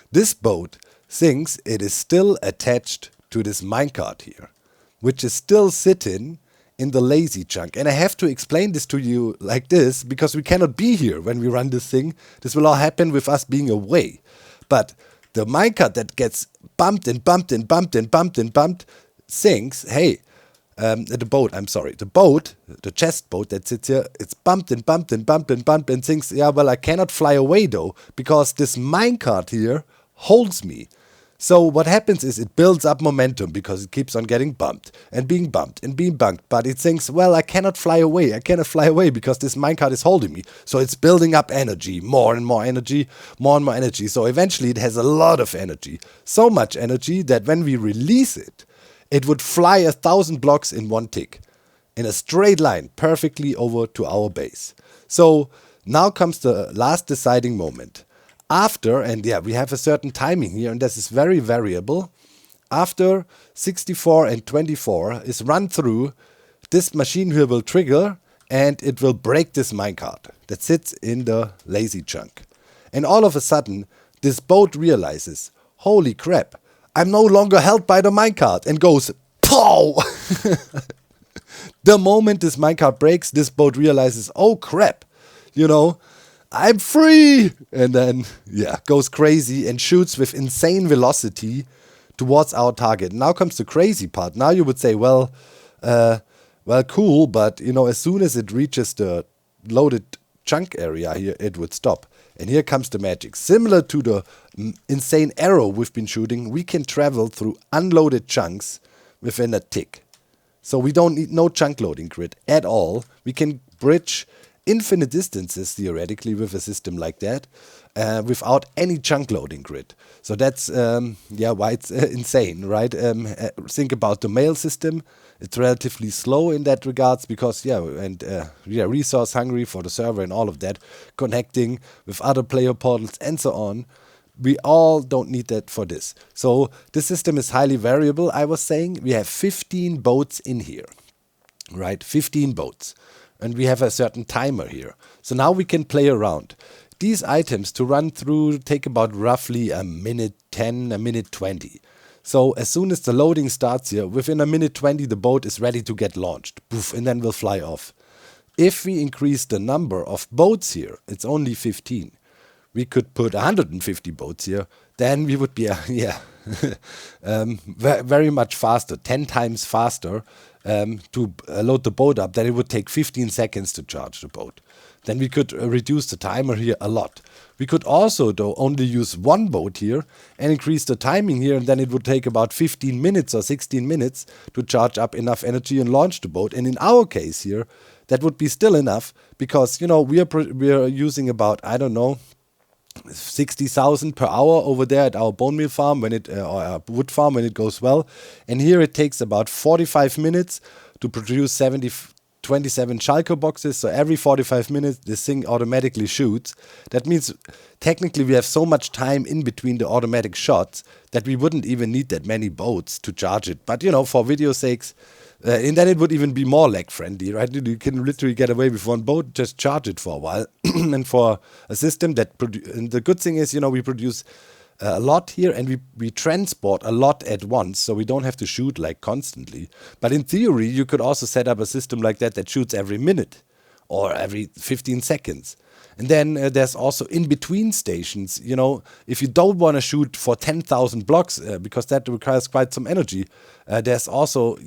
This boat thinks it is still attached to this minecart here, which is still sitting in the lazy chunk. And I have to explain this to you like this because we cannot be here when we run this thing. This will all happen with us being away. But the minecart that gets bumped and bumped and bumped and bumped and bumped thinks, hey, the boat, the chest boat that sits here, it's bumped and bumped and bumped and bumped and thinks, yeah, well, I cannot fly away though, because this minecart here holds me. So what happens is it builds up momentum because it keeps on getting bumped and being bumped and being bumped. But it thinks, well, I cannot fly away. I cannot fly away because this minecart is holding me. So it's building up energy, more and more energy, more and more energy. So eventually it has a lot of energy. So much energy that when we release it, it would fly 1,000 blocks in one tick, in a straight line, perfectly over to our base. So now comes the last deciding moment. After, and yeah, we have a certain timing here, and this is very variable. After 64 and 24 is run through, this machine here will trigger, and it will break this minecart that sits in the lazy chunk. And all of a sudden, this boat realizes, holy crap, I'm no longer held by the minecart, and goes, pow! The moment this minecart breaks, this boat realizes, oh crap, I'm free! And then, goes crazy and shoots with insane velocity towards our target. Now comes the crazy part. Now you would say, well, cool, but, as soon as it reaches the loaded chunk area here, it would stop. And here comes the magic. Similar to the insane arrow we've been shooting, we can travel through unloaded chunks within a tick. So we don't need no chunk loading grid at all. We can bridge infinite distances theoretically with a system like that without any chunk loading grid. So that's why it's insane, right? Think about the mail system. It's relatively slow in that regards because resource hungry for the server and all of that, connecting with other player portals and so on. We all don't need that for this. So the system is highly variable. I was saying we have 15 boats in here, right? 15 boats. And we have a certain timer here. So now we can play around. These items to run through take about roughly a minute 10, a minute 20. So as soon as the loading starts here, within a minute 20 the boat is ready to get launched. Poof, and then we'll fly off. If we increase the number of boats here, it's only 15. We could put 150 boats here. Then we would be, very much faster, 10 times faster to load the boat up. Then it would take 15 seconds to charge the boat. Then we could reduce the timer here a lot. We could also, though, only use one boat here and increase the timing here, and then it would take about 15 minutes or 16 minutes to charge up enough energy and launch the boat. And in our case here, that would be still enough because, we are using about, 60,000 per hour over there at our bone meal farm or our wood farm when it goes well. And here it takes about 45 minutes to produce 27 shulker boxes. So every 45 minutes this thing automatically shoots. That means technically we have so much time in between the automatic shots that we wouldn't even need that many boats to charge it. But for video sakes, and then it would even be more lag friendly, right? You can literally get away with one boat, just charge it for a while. And for a system that and the good thing is, we produce a lot here, and we transport a lot at once, so we don't have to shoot like constantly. But in theory, you could also set up a system like that that shoots every minute or every 15 seconds. And then there's also in-between stations. You know, if you don't want to shoot for 10,000 blocks, because that requires quite some energy, there's also,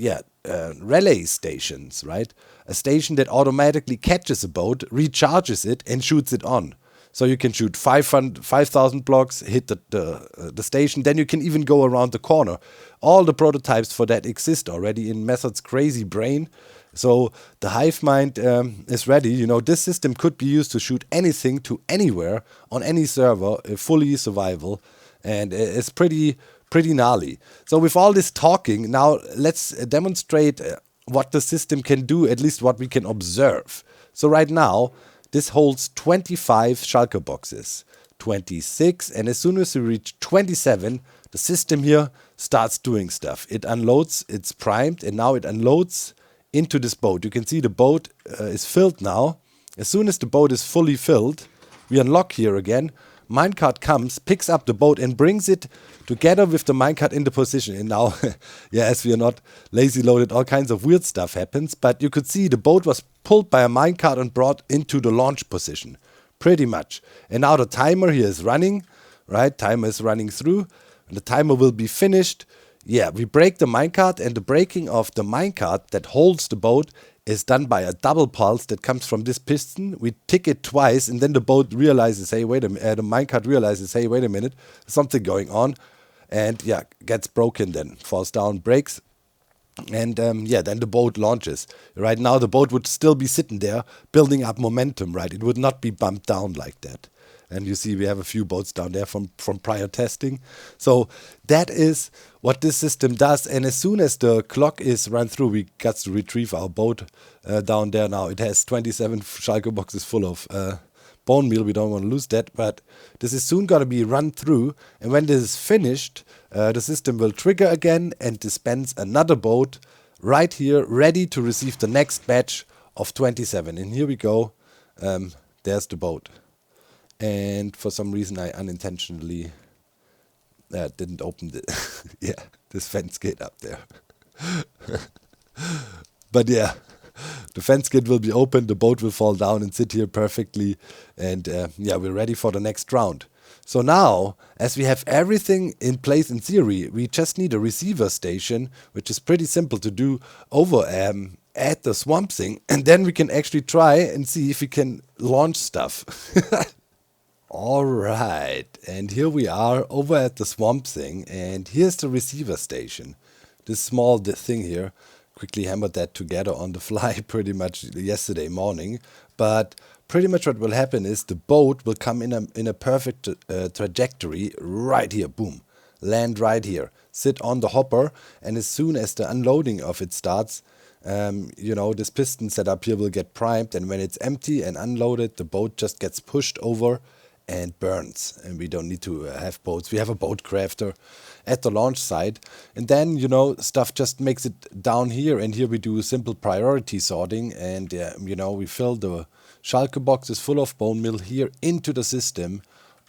relay stations, right? A station that automatically catches a boat, recharges it, and shoots it on. So you can shoot 5,000 blocks, hit the station, then you can even go around the corner. All the prototypes for that exist already in Method's crazy brain. So the hive mind is ready. You know, this system could be used to shoot anything to anywhere on any server, fully survival, and it's pretty gnarly. So with all this talking, now let's demonstrate what the system can do, at least what we can observe. So right now, this holds 25 shulker boxes, 26, and as soon as we reach 27, the system here starts doing stuff. It unloads, it's primed, and now it unloads into this boat. You can see the boat is filled now. As soon as the boat is fully filled, we unlock here again. Minecart comes, picks up the boat and brings it together with the minecart into position. And now, as we are not lazy loaded, all kinds of weird stuff happens. But you could see the boat was pulled by a minecart and brought into the launch position. Pretty much. And now the timer here is running, right? Timer is running through. And the timer will be finished. Yeah, we break the minecart, and the breaking of the minecart that holds the boat is done by a double pulse that comes from this piston. We tick it twice, and then the boat realizes, hey, the minecart realizes, hey, wait a minute, there's something going on, and gets broken, then falls down, breaks, and then the boat launches. Right now, the boat would still be sitting there, building up momentum, right? It would not be bumped down like that. And you see we have a few boats down there from prior testing. So that is what this system does. And as soon as the clock is run through, we got to retrieve our boat down there now. It has 27 shulker boxes full of bone meal. We don't want to lose that. But this is soon going to be run through. And when this is finished, the system will trigger again and dispense another boat right here, ready to receive the next batch of 27. And here we go. There's the boat. And for some reason, I unintentionally didn't open this fence gate up there. But the fence gate will be open, the boat will fall down and sit here perfectly. And we're ready for the next round. So now, as we have everything in place in theory, we just need a receiver station, which is pretty simple to do over at the Swamp Thing. And then we can actually try and see if we can launch stuff. Alright, and here we are over at the Swamp Thing, and here's the receiver station. This small thing here, quickly hammered that together on the fly pretty much yesterday morning. But pretty much what will happen is the boat will come in a perfect trajectory right here, boom, land right here, sit on the hopper, and as soon as the unloading of it starts, this piston setup here will get primed, and when it's empty and unloaded, the boat just gets pushed over and burns, and we don't need to have boats. We have a boat crafter at the launch site, and then stuff just makes it down here, and here we do simple priority sorting, and we fill the shulker boxes full of bone meal here into the system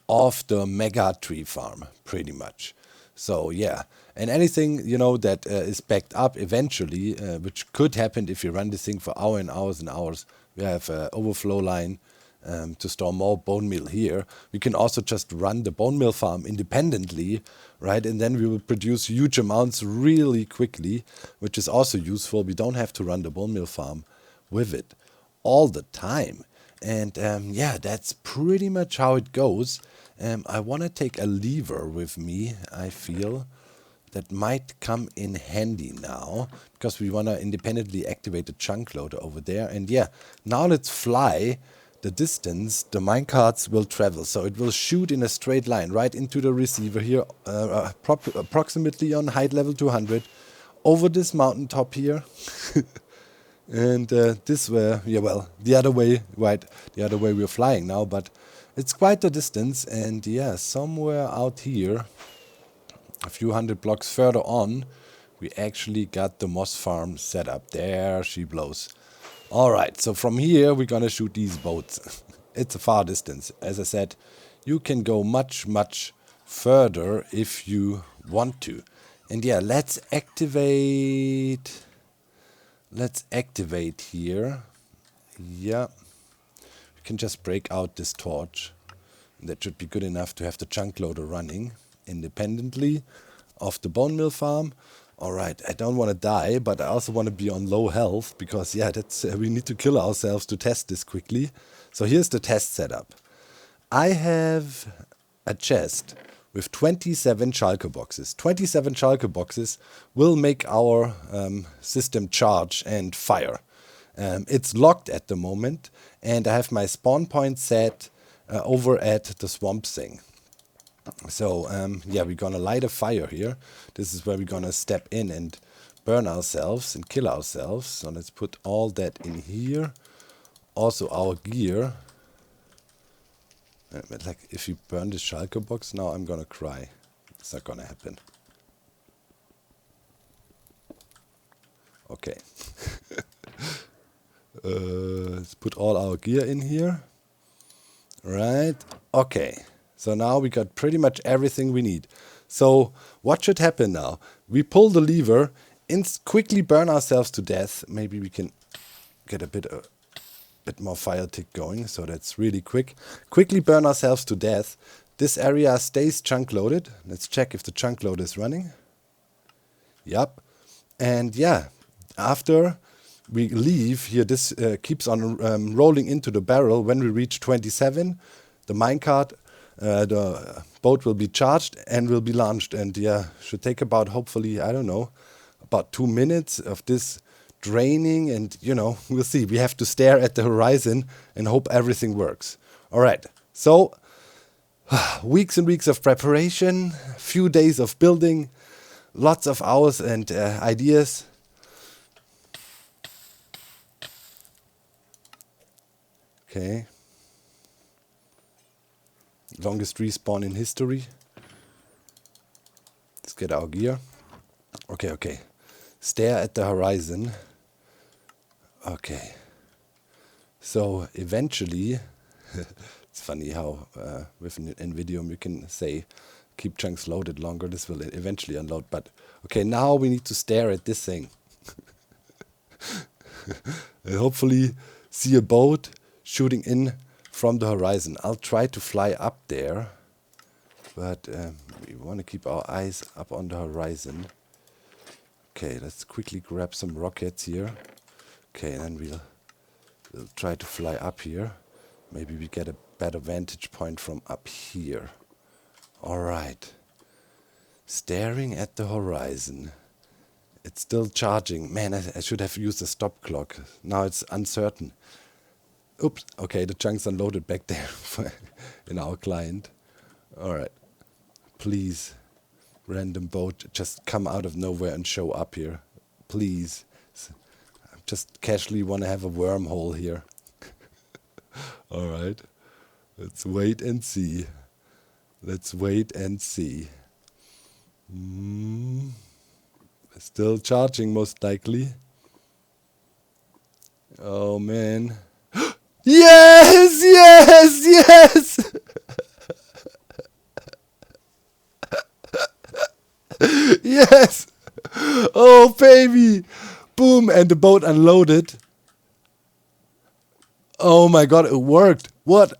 of the mega tree farm, pretty much. So and anything that is backed up eventually, which could happen if you run this thing for hours and hours and hours. We have an overflow line to store more bone meal here. We can also just run the bone meal farm independently, right? And then we will produce huge amounts really quickly, which is also useful. We don't have to run the bone meal farm with it all the time. And that's pretty much how it goes. I want to take a lever with me, I feel. That might come in handy now, because we want to independently activate the chunk loader over there. And now let's fly the distance the minecarts will travel. So it will shoot in a straight line right into the receiver here, approximately on height level 200, over this mountaintop here. And this way, the other way, right, the other way we're flying now, but it's quite a distance. And somewhere out here, a few hundred blocks further on, we actually got the moss farm set up. There she blows. Alright, so from here we're gonna shoot these boats. It's a far distance. As I said, you can go much, much further if you want to. And yeah, let's activate here. Yeah, we can just break out this torch. That should be good enough to have the chunk loader running independently of the bone mill farm. Alright, I don't want to die, but I also want to be on low health, because yeah, that's we need to kill ourselves to test this quickly. So here's the test setup. I have a chest with 27 shulker boxes. 27 shulker boxes will make our system charge and fire. It's locked at the moment, and I have my spawn point set over at the swamp thing. So yeah, we're gonna light a fire here. This is where we're gonna step in and burn ourselves and kill ourselves. So let's put all that in here. Also our gear. Like if you burn the shulker box now, I'm gonna cry. It's not gonna happen. Okay. Let's put all our gear in here. Right. Okay. So now we got pretty much everything we need. So what should happen now? We pull the lever, quickly burn ourselves to death. Maybe we can get a bit more fire tick going, so that's really quick. Quickly burn ourselves to death. This area stays chunk loaded. Let's check if the chunk loader is running. Yep. And yeah, after we leave here, this keeps on rolling into the barrel. When we reach 27, the minecart, the boat will be charged and will be launched. And yeah, should take about, hopefully, I don't know, about 2 minutes of this draining, and you know, we'll see. We have to stare at the horizon and hope everything works. All right, so weeks and weeks of preparation, few days of building, lots of hours and ideas. Okay, longest respawn in history. Let's get our gear. Okay, stare at the horizon. Okay, so eventually, it's funny how with NVIDIA you can say keep chunks loaded longer. This will eventually unload, but okay, now we need to stare at this thing. And hopefully see a boat shooting in from the horizon. I'll try to fly up there, but we want to keep our eyes up on the horizon. Okay, let's quickly grab some rockets here. Okay, and then we'll try to fly up here. Maybe we get a better vantage point from up here. Alright. Staring at the horizon. It's still charging. Man, I should have used a stop clock. Now it's uncertain. Oops. Okay, the chunks unloaded back there in our client. Alright. Please, random boat, just come out of nowhere and show up here. Please. Just casually want to have a wormhole here. Alright. Let's wait and see. Let's wait and see. Still charging, most likely. Oh, man. Yes! Yes! Yes! Yes! Oh, baby! Boom! And the boat unloaded. Oh my god, it worked. What?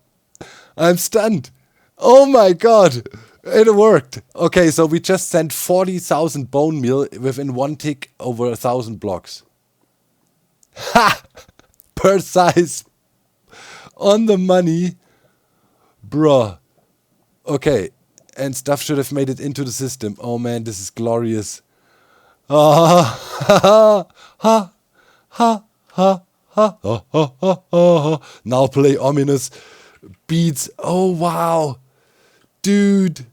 I'm stunned. Oh my god. It worked. Okay, so we just sent 40,000 bone meal within one tick over 1,000 blocks. Ha! Precise. On the money. Bruh. Okay. And stuff should have made it into the system. Oh man, this is glorious. Ah, ha, ha, ha, ha, ha, ha, ha, ha, ha. Now play ominous beats. Oh wow. Dude.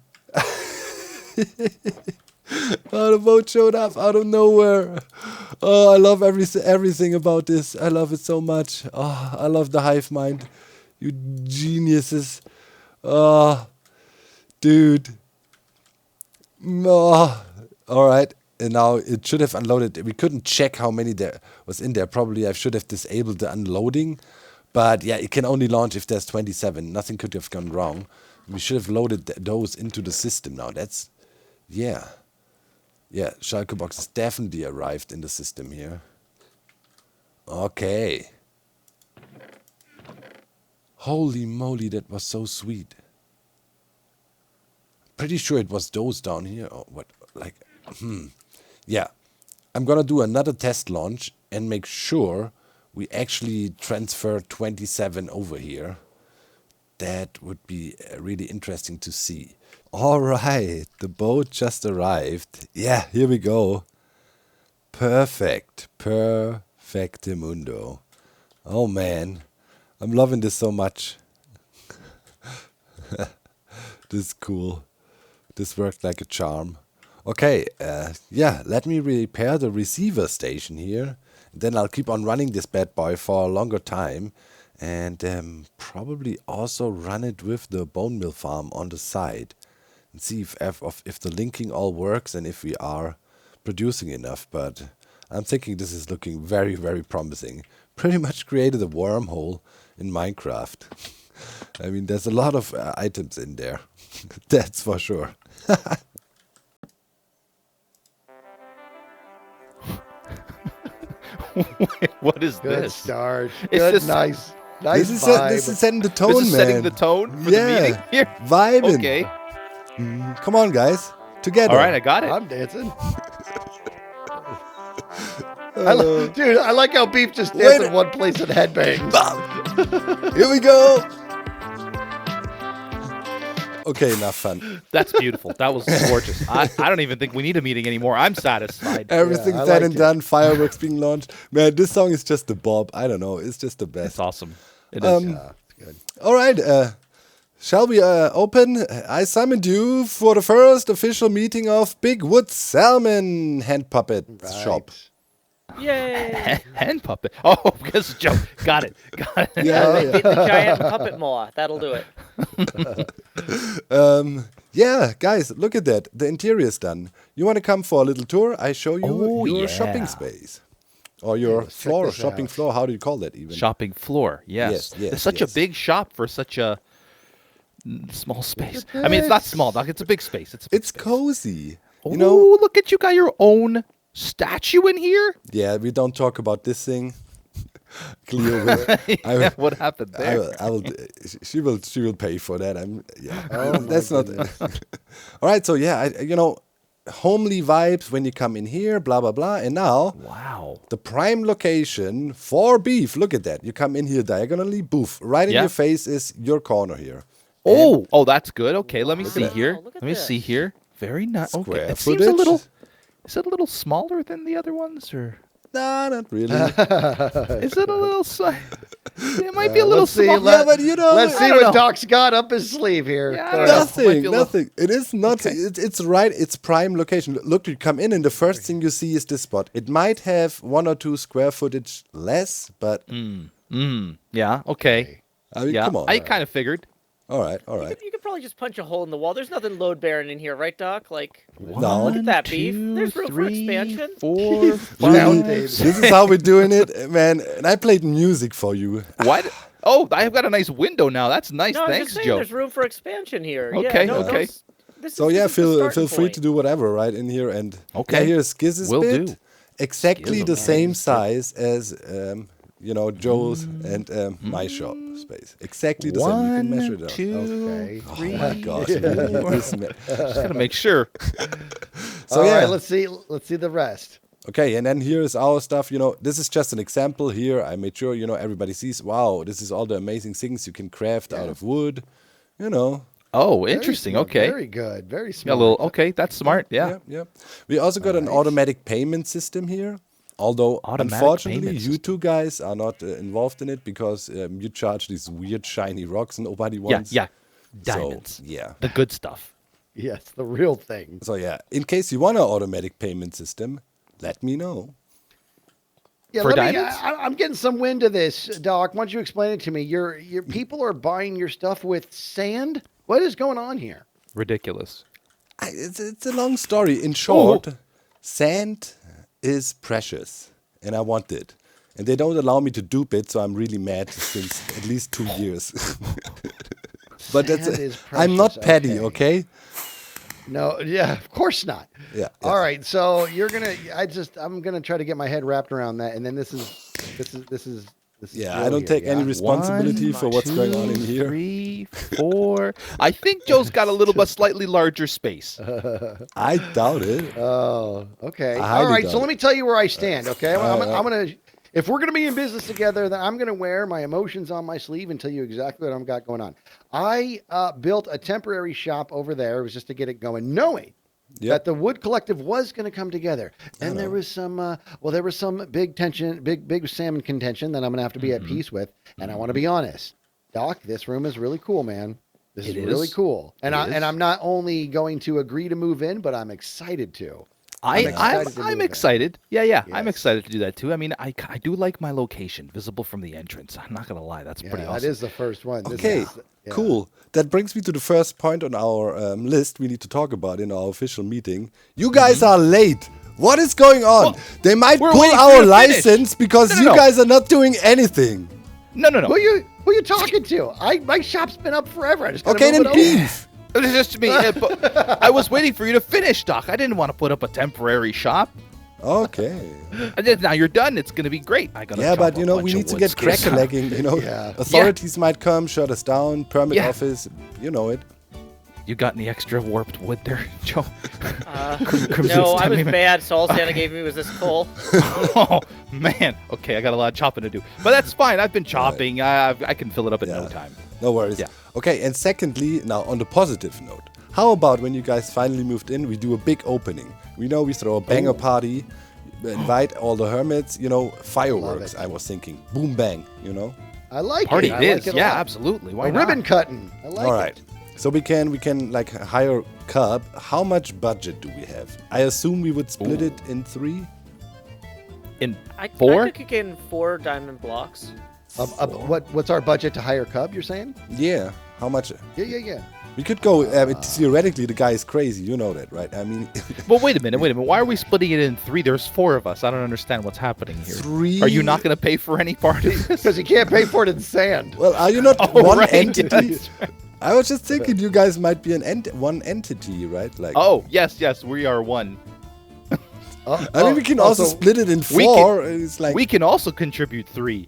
Oh, the boat showed up out of nowhere. Oh, I love everything about this. I love it so much. Oh, I love the hive mind. You geniuses. Oh, dude. Oh. All right. And now it should have unloaded. We couldn't check how many there was in there. Probably I should have disabled the unloading. But yeah, it can only launch if there's 27. Nothing could have gone wrong. We should have loaded those into the system now. That's, yeah. Yeah, Schalke boxes definitely arrived in the system here. Okay. Holy moly, that was so sweet. Pretty sure it was those down here. Or what? Like, yeah. I'm gonna do another test launch and make sure we actually transfer 27 over here. That would be really interesting to see. All right, the boat just arrived. Yeah, here we go. Perfect. Perfectimundo. Oh man, I'm loving this so much. This is cool. This worked like a charm. Okay, yeah, let me repair the receiver station here. Then I'll keep on running this bad boy for a longer time. And probably also run it with the bone meal farm on the side. And see if the linking all works and if we are producing enough. But I'm thinking this is looking very, very promising. Pretty much created a wormhole in Minecraft. I mean, there's a lot of items in there. That's for sure. What is Good this? start. It's Good, just- nice This is vibe. setting the tone, This is man. setting the tone for the meeting here. Vibing. Okay. Come on, guys. Together. All right, I got it. I'm dancing. Dude, I like how Beef just stands Wait. in one place and headbangs. Here we go. Okay, enough fun. That's beautiful. That was gorgeous. I don't even think we need a meeting anymore. I'm satisfied. Everything's I said like and it. done. Fireworks being launched. Man, this song is just the bomb. I don't know. It's just the It's best. awesome. It is. Yeah, it's good. All right. Shall we open? I summoned you for the first official meeting of Big Wood Salmon Hand Puppet Shop. Yay! Hand puppet. Oh, because Joe. Got it. Yeah, Get the giant puppet maw. That'll do it. yeah, guys, look at that. The interior is done. You want to come for a little tour? I show you Oh, your yeah. shopping space. Or your let's check floor, this shopping out. floor. How do you call that even? Shopping floor. Yes. Yes, It's such yes. a big shop for such a small space. I mean, it's not small, Doc. It's a big space. It's a big It's space. cozy. Oh, You know, look at you got your own statue in here. yeah, we don't talk about this thing. Cleo will. What happened there? I will. She will pay for that. Yeah. Oh, my That's not. goodness. All right. So yeah, homely vibes when you come in here. Blah blah blah. And now Wow. the prime location for beef. Look at that. You come in here diagonally. Boof. Right in Yeah. your face is your corner here. Oh, that's good. Okay, let me see that. here. Wow, look at Let me this. see here. Very nice. Okay, Square it seems a footage. little. Is it a little smaller than the other ones, or Nah, not really. is it a little? It might be a little let's see, small. Yeah, but you know, Let's I see don't what know. Doc's got up his sleeve here. Yeah, I don't know. Might be Nothing, a little- nothing. It is not. Okay. It's right. It's prime location. Look, you come in, and the first thing you see is this spot. It might have 1 or 2 square footage less, but Yeah. Okay. I mean, Yeah. come on. I kind of figured. All right, all right. You could probably just punch a hole in the wall. There's nothing load bearing in here, right, Doc? Like, No. look at that, Beef. Two, There's room for three, expansion. 4, Really? 5. This is how we're doing it, man. And I played music for you. What? Oh, I've got a nice window now. That's nice. No, I'm Thanks, just saying Joe. there's room for expansion here. Okay, yeah, no, okay. This So is, yeah, this is the feel starting free point. to do whatever right in here. And Okay. yeah, here's Skiz's Will bit. do. Exactly Skizz, the okay. same size as Joe's and my shop space. Exactly the same. You can measure it out. 2, Okay. 3. Oh my gosh, really? This man. Just gotta make sure. So All yeah. right, let's see the rest. Okay, and then here is our stuff. This is just an example here. I made sure, everybody sees, wow, this is all the amazing things you can craft out of wood. Oh, Very interesting. smart, Okay. Very good. Very Got smart. a little. Okay, that's smart. Yeah. Yeah. We also got an automatic payment system here. Although, Automatic unfortunately, payment you two guys are not involved in it because you charge these weird shiny rocks nobody Yeah. wants. Yeah. So, Diamonds. yeah. The good stuff. Yes, the real thing. So, yeah, in case you want an automatic payment system, let me know. Yeah, For let me, diamonds? I'm getting some wind of this, Doc. Why don't you explain it to me? Your people are buying your stuff with sand. What is going on here? Ridiculous. It's a long story. In short, sand is precious, and I want it. And they don't allow me to dupe it, so I'm really mad since at least 2 years. But Sand that's is I'm not precious, petty, okay? No, yeah, of course not. Yeah. All right, so I'm gonna try to get my head wrapped around that, and then this is. Yeah, Joe I don't here, take any yeah? responsibility 1, for what's going on in 2, here. 3, 4. I think Joe's got a little bit slightly larger space. I doubt it. Oh, okay. I All highly right, doubt so let it. me tell you where I stand. Okay, I'm right. gonna. If we're gonna be in business together, then I'm gonna wear my emotions on my sleeve and tell you exactly what I've got going on. I built a temporary shop over there. It was just to get it going, knowing that the Wood Collective was going to come together. And there was some, big tension, big salmon contention that I'm going to have to be at peace with. And I want to be honest, Doc, this room is really cool, man. This is really cool. And I'm not only going to agree to move in, but I'm excited to. I'm excited. Yeah. Yes. I'm excited to do that too. I mean, I do like my location, visible from the entrance. I'm not gonna lie, that's pretty awesome. That is the first one. Okay, cool. That brings me to the first point on our list we need to talk about in our official meeting. You guys are late. What is going on? Well, they might we're pull waiting for our you to finish. license because you guys are not doing anything. No. Who you talking to? My shop's been up forever. I just gotta Okay, move then it over. leave. It's just me. But I was waiting for you to finish, Doc. I didn't want to put up a temporary shop. Okay. Now you're done. It's gonna be great. Yeah, but you know, we need to get crack-a-legging, you know. Authorities might come, shut us down, permit office, you know it. You got any extra warped wood there, Joe? No, I was bad, so all Santa gave me was this coal. Oh, man. Okay, I got a lot of chopping to do. But that's fine. I've been chopping. I can fill it up in no time. No worries. Yeah. Okay, and secondly, now on the positive note, how about when you guys finally moved in, we do a big opening? We know we throw a banger party, invite all the hermits, you know, fireworks, I was thinking. Boom, bang, you know? I like Party it. it I is. like it a Yeah, lot. absolutely. Why A not? ribbon cutting. I like All it. right. So we can like hire Cub. How much budget do we have? I assume we would split it in 3. In I 4? could kick in 4 diamond blocks. What's our budget to hire Cub, you're saying? Yeah. How much? Yeah. We could go. Theoretically, the guy is crazy. You know that, right? I mean. Well, wait a minute. Why are we splitting it in 3? There's 4 of us. I don't understand what's happening here. 3? Are you not going to pay for any part of this? Because you can't pay for it in sand. Well, are you not Oh, one right. entity? That's right. I was just thinking you guys might be one entity, right? Like. Oh, yes, we are one. I mean, we can also split it in 4. It's like. We can also contribute 3.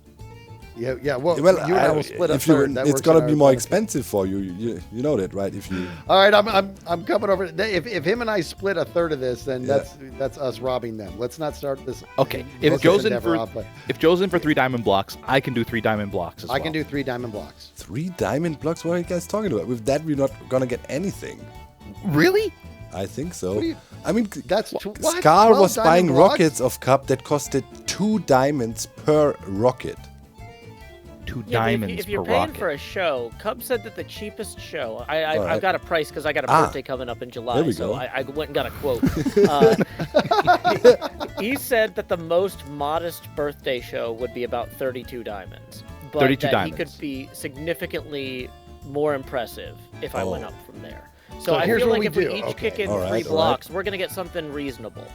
Yeah. Well, Well, you and I will split a if you, third. That it's works gonna in be our more benefit. expensive for you. You know that, right? If you. All right, I'm coming over. If him and I split a third of this, then that's us robbing them. Let's not start this. Okay, this if Joe's in endeavor for off, but if Joe's in for 3 diamond blocks, I can do 3 diamond blocks as well. I can do 3 diamond blocks. 3 diamond blocks? What are you guys talking about? With that, we're not gonna get anything. Really? I think so. What do you- I mean, That's what? Scar 12 was diamond buying blocks? rockets of Cup that costed 2 diamonds per rocket. 2 Yeah, but diamonds if you're per paying rocket. for a show, Cub said that the cheapest show. I've right. got a price because I got a birthday coming up in July. There we so go. I went and got a quote. He said that the most modest birthday show would be about 32 diamonds. But 32 that diamonds. he could be significantly more impressive if I went up from there. So So I here's feel what like we if we do. each Okay. kick in All 3 right, all right. blocks, we're going to get something reasonable.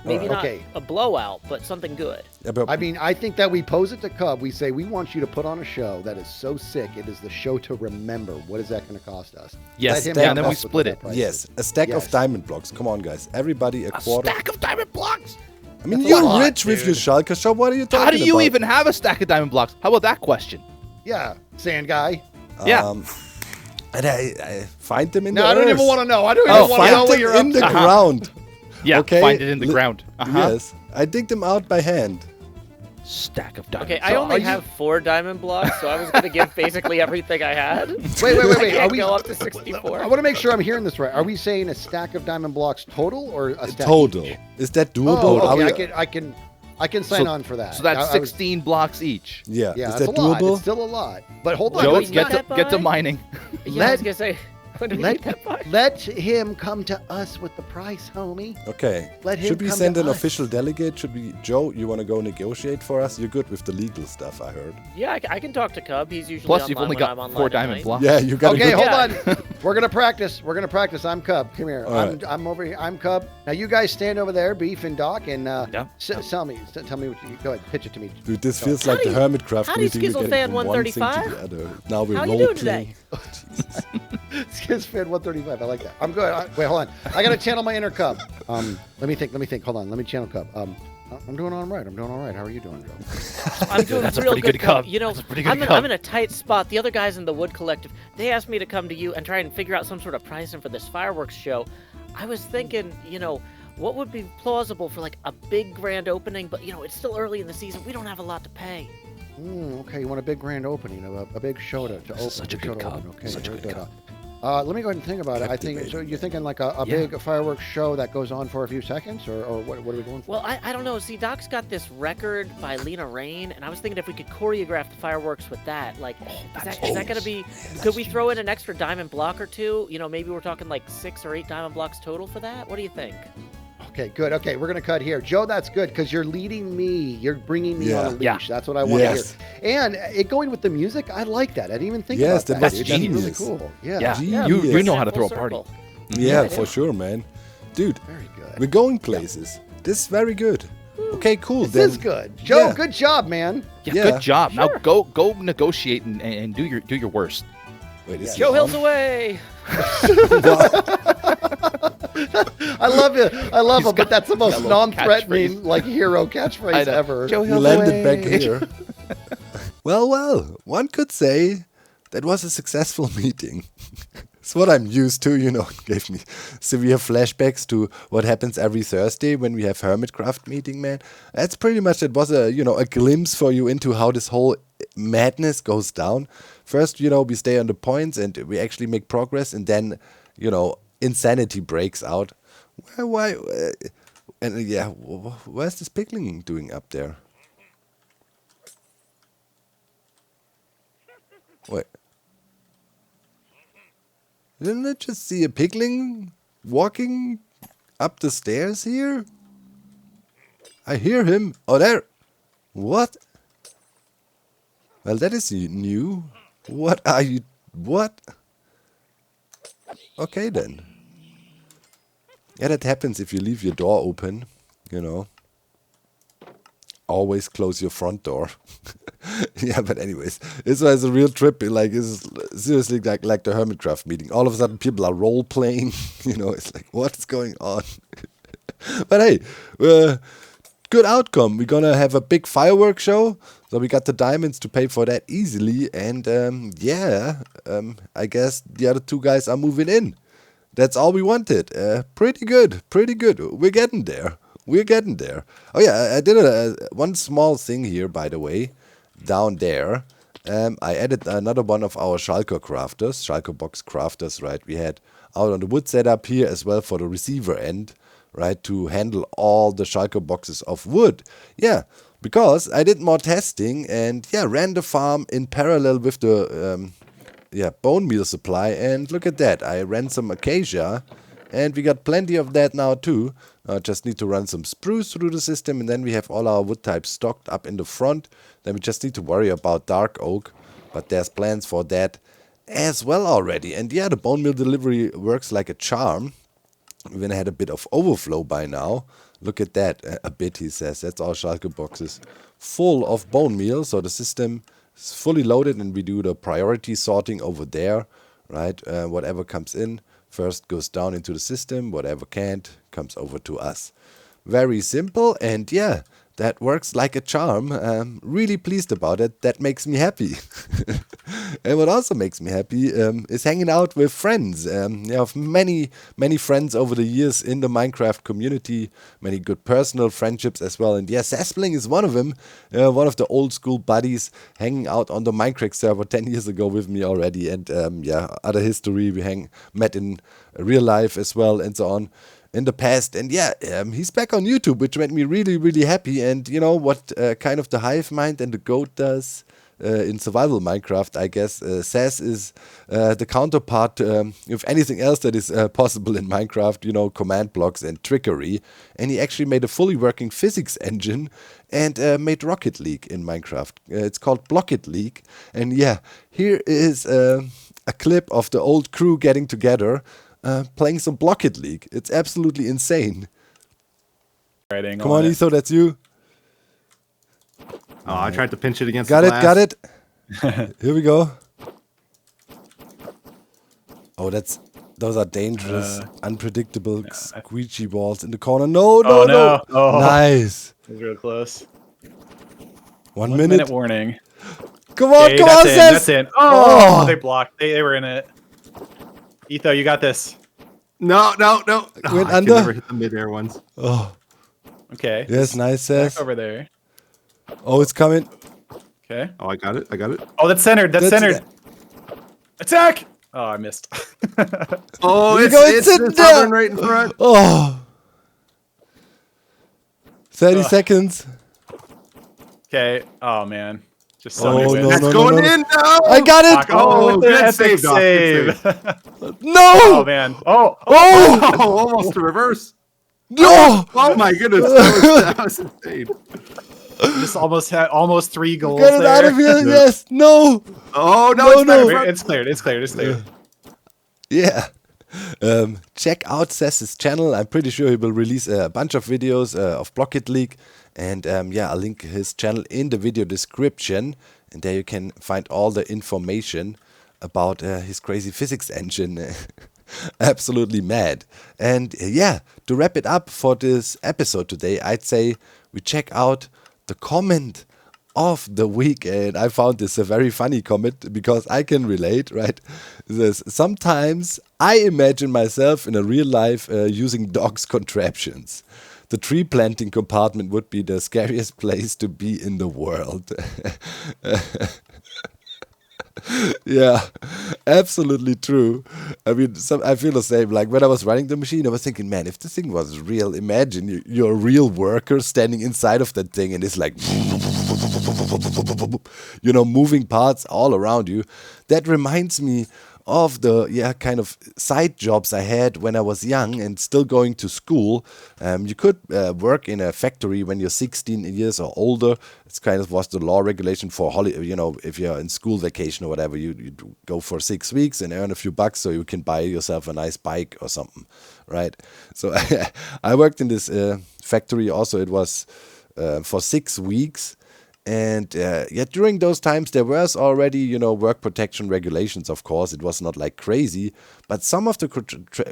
Maybe not Okay. a blowout, but something good. Yeah, but I mean, I think that we pose it to Cub. We say we want you to put on a show that is so sick. It is the show to remember. What is that going to cost us? Yes, Let him yeah, help and then we us with split what it. that price yes, is. a stack of Yes. diamond blocks. Come on, guys. Everybody a quarter. Stack of diamond blocks? I mean, That's a you're lot, rich with your dude. Shulker shop. What are you talking How about? do you even have a stack of diamond blocks? How about that question? Yeah, sand guy. Yeah. And I find them in No, the I don't earth. even want to know. I don't Oh, even want to know Find what them you're in up the to. ground. Yeah, Okay. find it in the ground. Yes, I dig them out by hand. Stack of diamonds. Okay, I only have 4 diamond blocks, so I was going to give basically everything I had. Wait. I can't Are we go up to 64. I want to make sure I'm hearing this right. Are we saying a stack of diamond blocks total or a stack Total. each? Is that doable? Oh, Are okay. we- I can sign on for that. So that's I was- 16 blocks each. Yeah. Yeah, Is that's that a lot. doable? It's still a lot. But hold on. Joe, let's get not to, get to buy. mining. Yeah, I was going to say, when do we Let, get that by? let him come to us with the price, homie. Okay. Let him Should we come send to an us. official delegate? Should we, Joe? You want to go negotiate for us? You're good with the legal stuff, I heard. Yeah, I can talk to Cub. He's usually Plus, online you've only when I'm got online 4 at diamond night. blocks. Yeah, you got Okay, a hold good. Yeah. on. We're gonna practice. I'm Cub. Come here. I'm over here. I'm Cub. Now you guys stand over there, Beef and Doc, and tell me what you go ahead. Pitch it to me. Dude, this feels like the Hermitcraft meeting. Howdy, Skizzle fan 135. Now we're How you doing today? Skiz fan 135. I like that. I'm good. Wait, hold on. I gotta channel my inner Cub. Let me think. Hold on. Let me channel Cub. I'm doing all right. How are you doing, Joe? I'm doing That's a real pretty good Cub. You know, That's a pretty good I'm Cub. in a tight spot. The other guys in the Wood Collective, they asked me to come to you and try and figure out some sort of pricing for this fireworks show. I was thinking, what would be plausible for like a big grand opening, but it's still early in the season. We don't have a lot to pay. Okay, you want a big grand opening, a big show to open. Such a good Cub. Okay, Such a good Cub. Let me go ahead and think about it. I think so. You're thinking like a big fireworks show that goes on for a few seconds, or what are we going for? Well, I don't know. See, Doc's got this record by Lena Rain, and I was thinking if we could choreograph the fireworks with that. Like, is that going to be? Could we throw in an extra diamond block or two? Maybe we're talking like 6 or 8 diamond blocks total for that. What do you think? Okay, good. Okay, we're going to cut here. Joe, that's good because you're leading me. You're bringing me on a leash. Yeah. That's what I want to hear. And it going with the music, I like that. I didn't even think about that. That's That's genius. really cool. Yeah. Yeah. You know how to throw a Full party. circle. Yeah, for sure, man. Dude, Very good. we're going places. This is very good. Okay, cool. This is good. Joe, good job, man. Yeah, Yeah. good job. Sure. Now go negotiate and do your worst. Wait, is Joe he Hill's on? away. I love it. I love him, but that's the most a little non-threatening hero catchphrase ever. Joe You Hill's landed away. back here. Well, one could say that was a successful meeting. It's what I'm used to, It gave me severe flashbacks to what happens every Thursday when we have Hermitcraft meeting, man. That's pretty much, it was a glimpse for you into how this whole madness goes down. First, we stay on the points and we actually make progress, and then, insanity breaks out. Why? Where's this pigling doing up there? Wait. Didn't I just see a pigling walking up the stairs here? I hear him. Oh, there. What? Well, that is new. What are you... What? Okay, then. Yeah, that happens if you leave your door open, Always close your front door. Yeah, but anyways, this was a real trip. Like, it's seriously like the Hermitcraft meeting. All of a sudden, people are role playing. It's like, what is going on? But hey, good outcome. We're gonna have a big fireworks show, so we got the diamonds to pay for that easily. And I guess the other 2 guys are moving in. That's all we wanted. Pretty good. We're getting there. Oh yeah, I did one small thing here, by the way, down there. I added another one of our Schalker box crafters, right? We had out on the wood setup here as well for the receiver end, right? To handle all the Schalker boxes of wood. Yeah, because I did more testing and ran the farm in parallel with the bone meal supply. And look at that, I ran some acacia. And we got plenty of that now too. Just need to run some spruce through the system, and then we have all our wood types stocked up in the front. Then we just need to worry about dark oak, but there's plans for that as well already. And the bone meal delivery works like a charm. We even had a bit of overflow by now. Look at that, a bit, he says. That's our Schalke boxes full of bone meal. So the system is fully loaded, and we do the priority sorting over there, right? Whatever comes in first goes down into the system, whatever can't comes over to us. Very simple, and that works like a charm. Really pleased about it. That makes me happy. And what also makes me happy is hanging out with friends. I have many friends over the years in the Minecraft community, many good personal friendships as well. And Saspling is one of them, one of the old school buddies hanging out on the Minecraft server 10 years ago with me already. And other history, we met in real life as well and so on in the past. And he's back on YouTube, which made me really, really happy. And you know what kind of the hive mind and the goat does in survival Minecraft, I guess Sass is the counterpart of anything else that is possible in Minecraft, you know, command blocks and trickery. And he actually made a fully working physics engine and made Rocket League in Minecraft. It's called Blocket League. And here is a clip of the old crew getting together, playing some Blocket League. It's absolutely insane. Writing Come on, it. Etho, that's you. Oh, I tried to pinch it against Got the it, glass. got it. Here we go. Oh, those are dangerous, unpredictable, squeegee balls in the corner. No, no, Oh, no. no. Oh. Nice. It was real close. 1 minute minute. warning. Come on, Okay, come that's on, in, Sess. that's in. Oh. Oh, they blocked. They were in it. Etho, you got this. No. Oh, Went I under? can never hit the midair ones. Oh, Okay. yes, nice, Back Sess. over there. Oh, it's coming. Okay. Oh, I got it. Oh, that's centered. That's That's- centered. Attack! Oh, I missed. Oh, Here we it's, go, it's, sitting it's there. hovering right in front. Oh. 30 seconds. Okay. Oh, man. Just Oh, somebody no, wins. That's no, going no. in now. I got it. Oh, with the good epic save, Doc, good save. No. Oh, man. Oh, Oh. Oh, almost the reverse. No. Oh my goodness, that was insane. just almost 3 goals Get it there. out of here. Yes. No. Oh no, No, it's back in no. front. It's cleared. It's cleared. It's cleared. Yeah. Check out Sess's channel. I'm pretty sure he will release a bunch of videos of Blocket League. And yeah, I'll link his channel in the video description. And there you can find all the information about his crazy physics engine. Absolutely mad. And yeah, to wrap it up for this episode today, I'd say we check out the comment of the week. And I found this a very funny comment because I can relate, right? It says, sometimes I imagine myself in a real life using dogs' contraptions. The tree planting compartment would be the scariest place to be in the world. Yeah, absolutely true. I mean, I feel the same. Like when I was running the machine, I was thinking, man, if this thing was real, imagine you're a real worker standing inside of that thing and it's like, you know, moving parts all around you. That reminds me of the kind of side jobs I had when I was young and still going to school. You could work in a factory when you're 16 years or older. It's kind of was the law regulation for if you're in school vacation or whatever, you go for 6 weeks and earn a few bucks so you can buy yourself a nice bike or something, right? So I worked in this factory also. It was for 6 weeks. And during those times, there was already, work protection regulations, of course. It was not like crazy. But some of the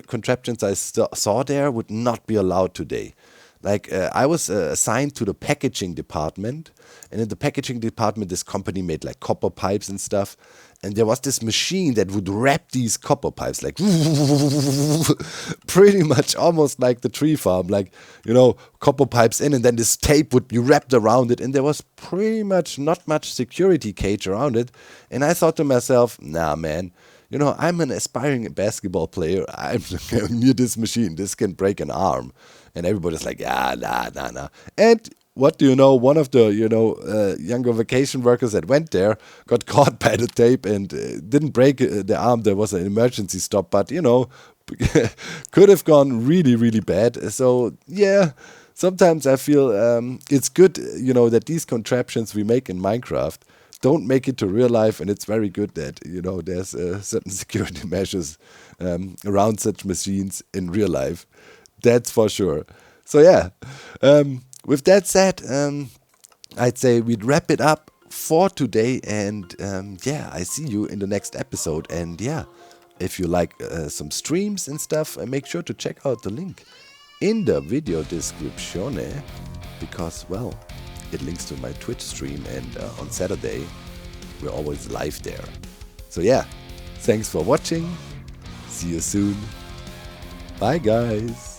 contraptions I saw there would not be allowed today. Like I was assigned to the packaging department. And in the packaging department, this company made like copper pipes and stuff. And there was this machine that would wrap these copper pipes like pretty much almost like the tree farm, like, copper pipes in and then this tape would be wrapped around it. And there was pretty much not much security cage around it. And I thought to myself, nah, man, I'm an aspiring basketball player. I'm near this machine. This can break an arm. And everybody's like, yeah, nah. And what do you know? One of the, younger vacation workers that went there got caught by the tape and didn't break the arm. There was an emergency stop, but, could have gone really, really bad. So, yeah, sometimes I feel it's good, that these contraptions we make in Minecraft don't make it to real life. And it's very good that, there's certain security measures around such machines in real life. That's for sure. So, yeah. With that said, I'd say we'd wrap it up for today. And I see you in the next episode. And yeah, if you like some streams and stuff, make sure to check out the link in the video description. Because, well, it links to my Twitch stream. And on Saturday, we're always live there. So yeah, thanks for watching. See you soon. Bye, guys.